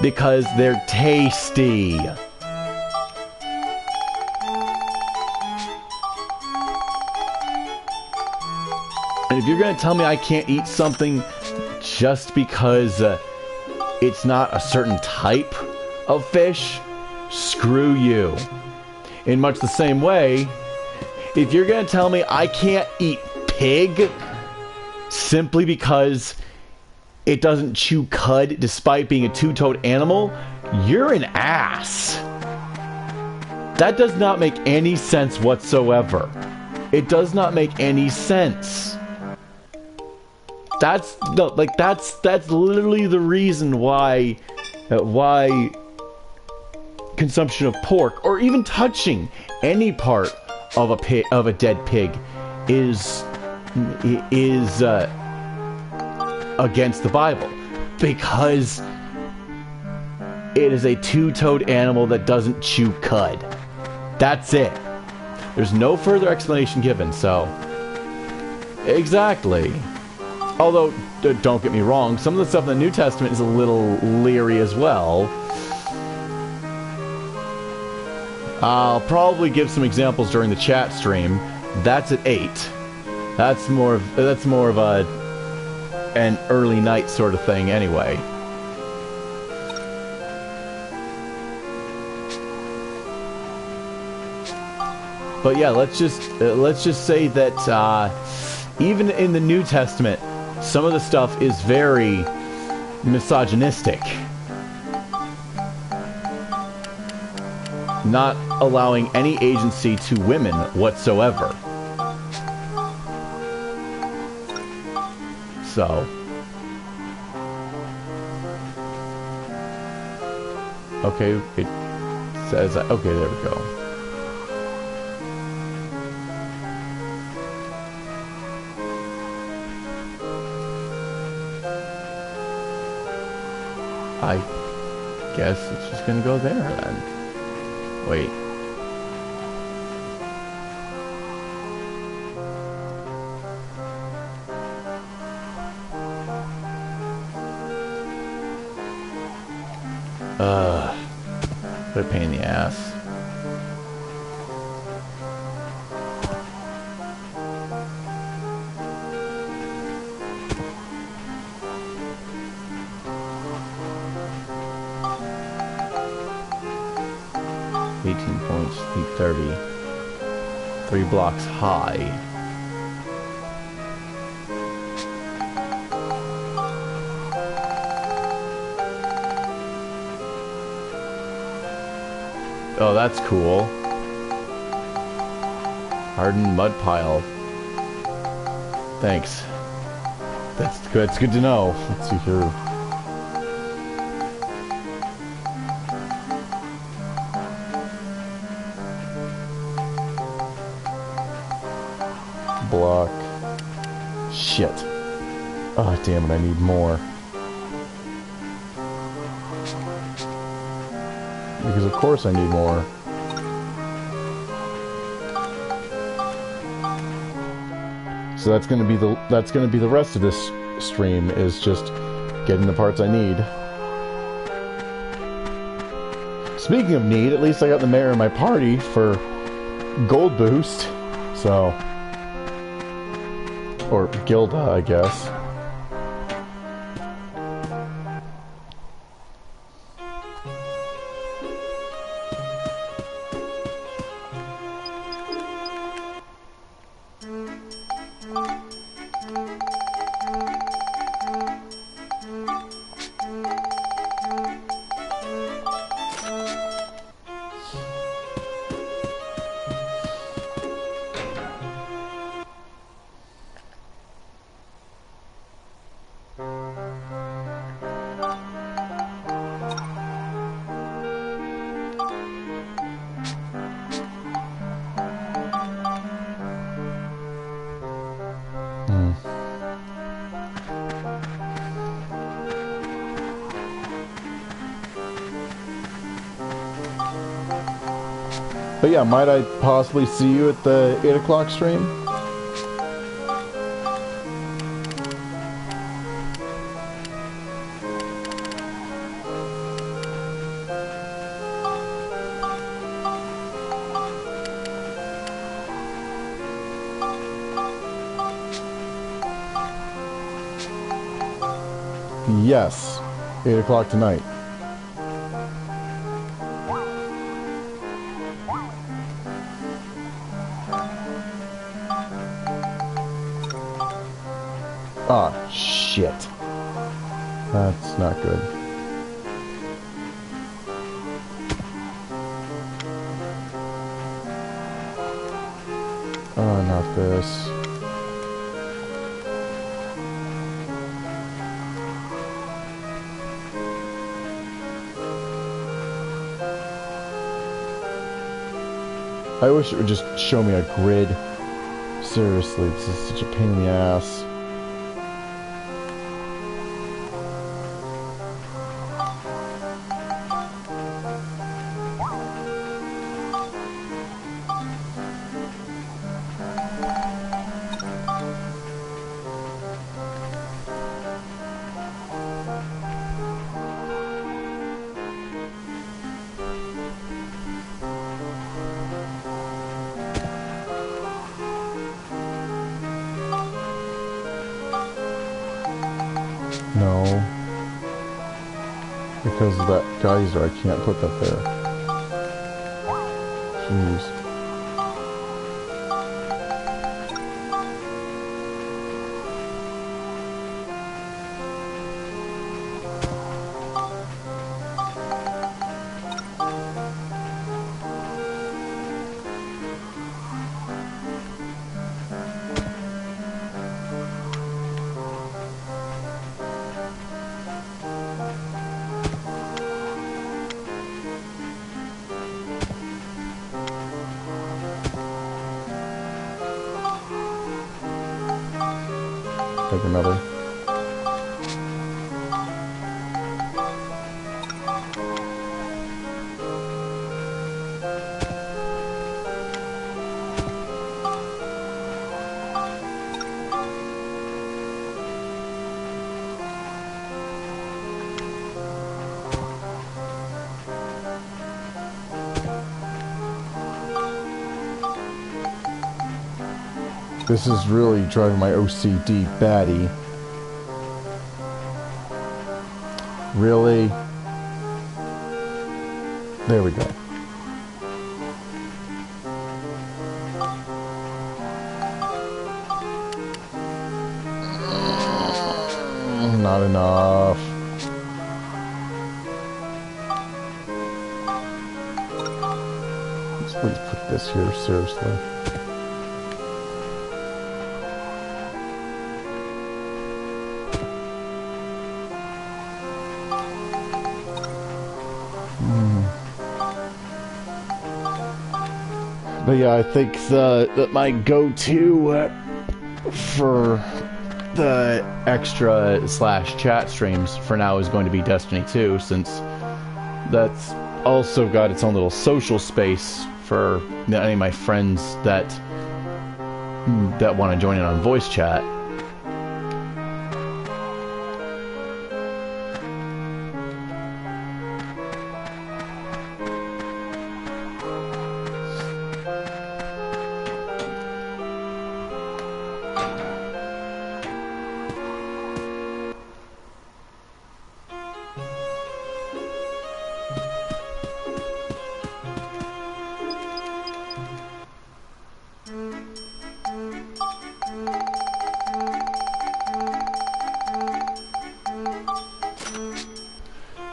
[SPEAKER 1] because they're tasty. And if you're going to tell me I can't eat something just because it's not a certain type of fish, screw you. In much the same way, if you're going to tell me I can't eat pig simply because it doesn't chew cud despite being a two-toed animal, you're an ass. That does not make any sense whatsoever. It does not make any sense. That's literally the reason why consumption of pork, or even touching any part of a dead pig, is against the Bible, because it is a two-toed animal that doesn't chew cud. That's it. There's no further explanation given. So exactly. Although, don't get me wrong, some of the stuff in the New Testament is a little leery as well. I'll probably give some examples during the chat stream. That's at 8. That's more of an early night sort of thing anyway. But yeah, let's just say that even in the New Testament, some of the stuff is very misogynistic. Not allowing any agency to women whatsoever. So. Okay, it says, okay, there we go. I guess it's just gonna go there then. Wait. What a pain in the ass. Points, 30. 3 blocks high. Oh, that's cool. Hardened mud pile. Thanks. That's good. It's good to know. Let's see here. Block. Shit. Oh, damn it, I need more. Because of course I need more. So that's gonna be the rest of this stream, is just getting the parts I need. Speaking of need, at least I got the mayor in my party for gold boost. So, or Gilda, I guess. But yeah, might I possibly see you at the 8 o'clock stream? Yes, 8 o'clock tonight. Ah, shit. That's not good. Oh, not this. I wish it would just show me a grid. Seriously, this is such a pain in the ass. No. Because of that geyser, I can't put that there. Jeez. Take another. This is really driving my OCD batty. Really? There we go. Not enough. Let's please put this here, seriously. But yeah, I think that my go-to for the extra / chat streams for now is going to be Destiny 2, since that's also got its own little social space for any of my friends that want to join in on voice chat.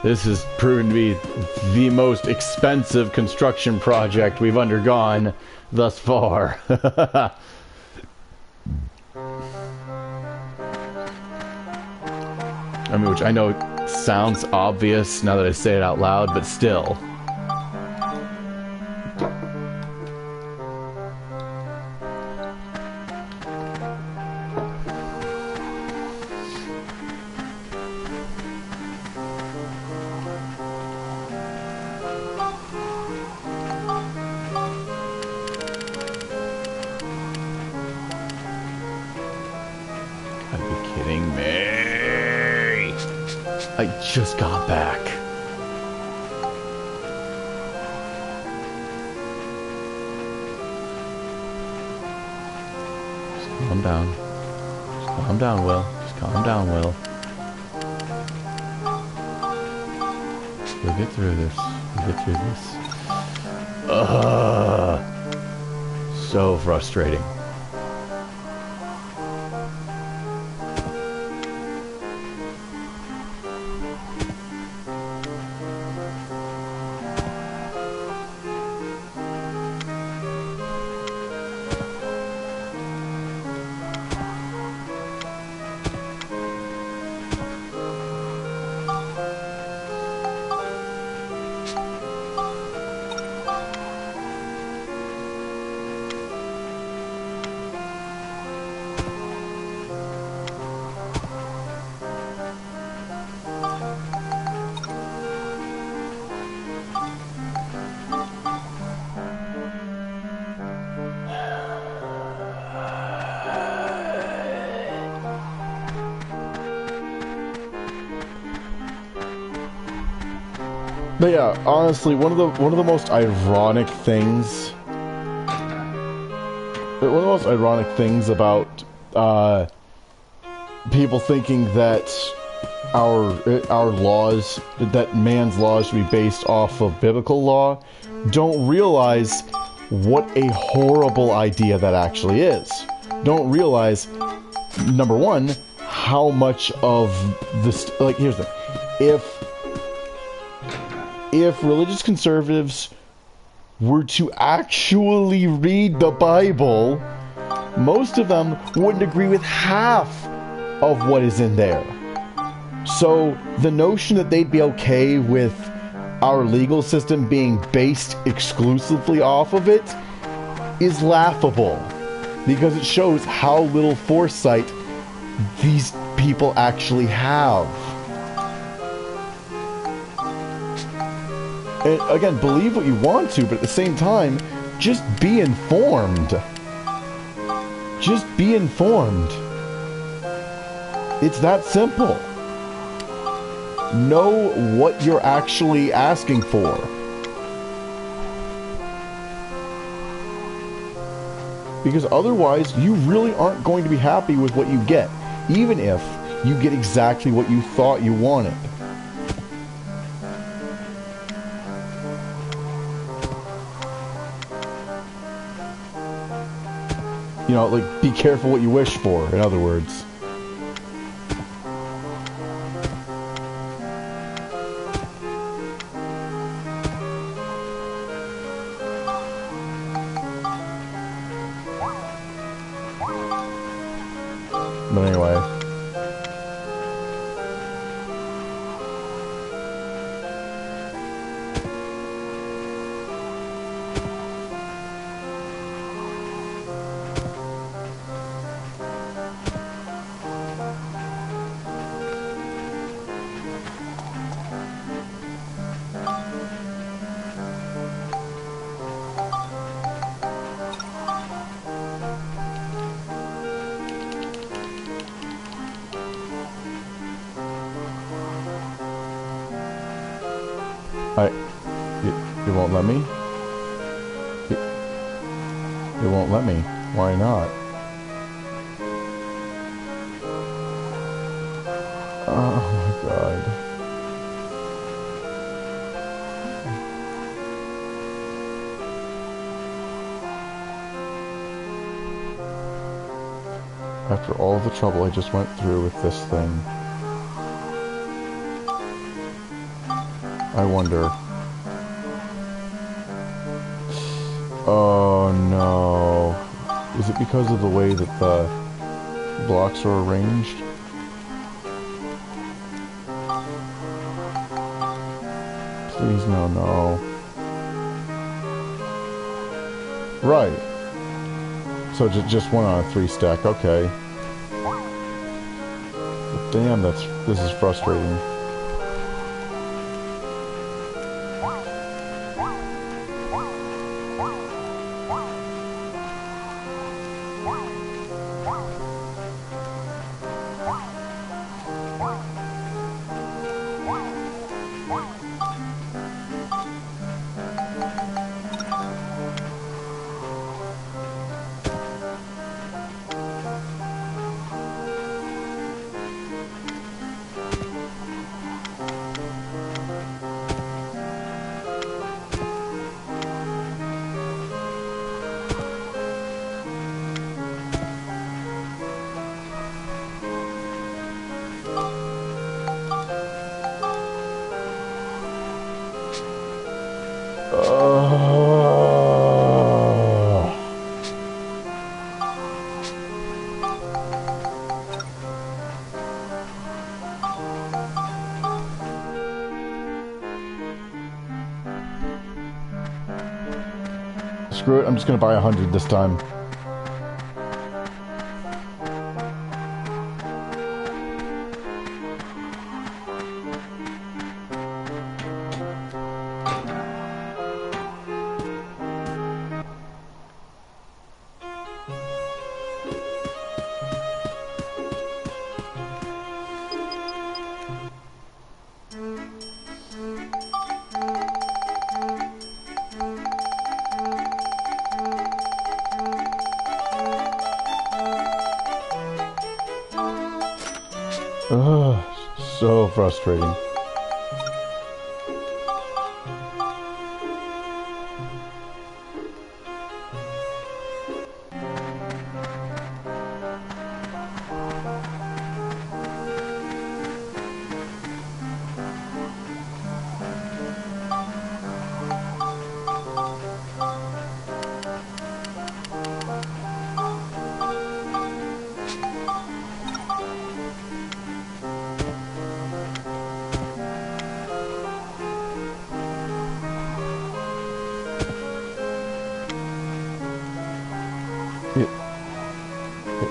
[SPEAKER 1] This has proven to be the most expensive construction project we've undergone thus far. I mean, which I know sounds obvious now that I say it out loud, but still. Just got back. Just calm down. Just calm down, Will. Just calm down, Will. You'll get through this. You'll get through this. Ugh. So frustrating. But yeah, honestly, one of the most ironic things, about people thinking that our laws, that man's laws should be based off of biblical law, don't realize what a horrible idea that actually is. Don't realize, number one, how much of this, like, here's the thing. If religious conservatives were to actually read the Bible, most of them wouldn't agree with half of what is in there. So the notion that they'd be okay with our legal system being based exclusively off of it is laughable, because it shows how little foresight these people actually have. And again, believe what you want to, but at the same time, just be informed. Just be informed. It's that simple. Know what you're actually asking for. Because otherwise, you really aren't going to be happy with what you get, even if you get exactly what you thought you wanted. You know, like, be careful what you wish for, in other words. But anyway. It won't let me? It won't let me. Why not? Oh my god. After all the trouble I just went through with this thing, I wonder. Oh no. Is it because of the way that the blocks are arranged? Please no, no. Right. So just one on a 3 stack, okay. But damn, this is frustrating. Screw it, I'm just gonna buy 100 this time. Ugh. So frustrating.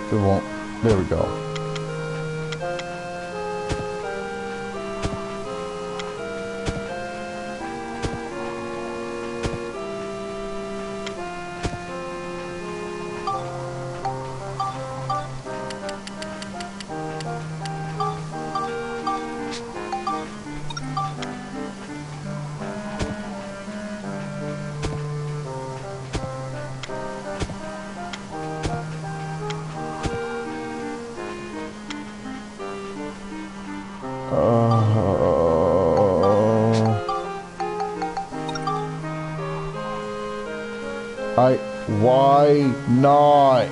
[SPEAKER 1] It won't. There we go. Why not?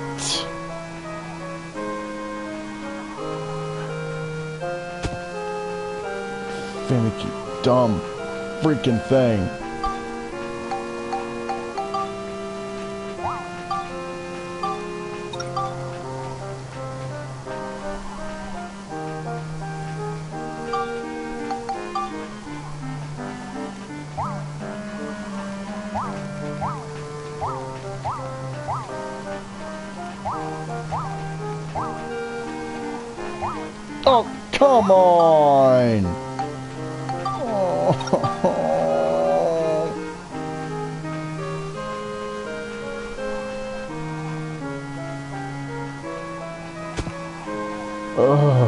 [SPEAKER 1] Finicky, dumb, freaking thing. Oh, come on! Oh.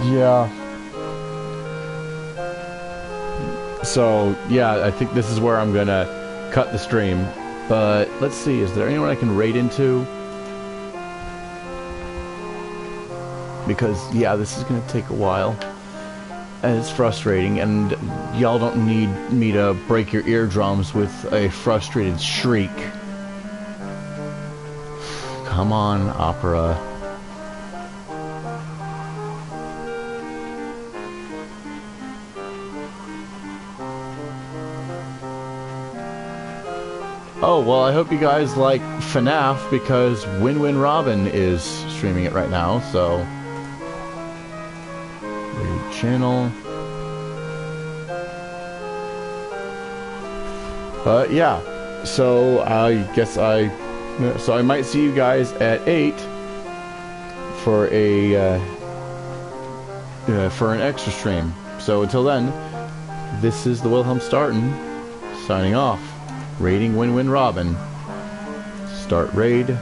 [SPEAKER 1] Yeah. So, yeah, I think this is where I'm gonna cut the stream. But, let's see, is there anyone I can raid into? Because, yeah, this is gonna take a while. And it's frustrating, and y'all don't need me to break your eardrums with a frustrated shriek. Come on, Opera. Oh, well, I hope you guys like FNAF, because Win-Win Robin is streaming it right now, so... Raid channel... yeah. So, I guess So I might see you guys at 8 for for an extra stream. So until then, this is the Wilhelm Starton, signing off. Raiding Win-Win Robin. Start raid.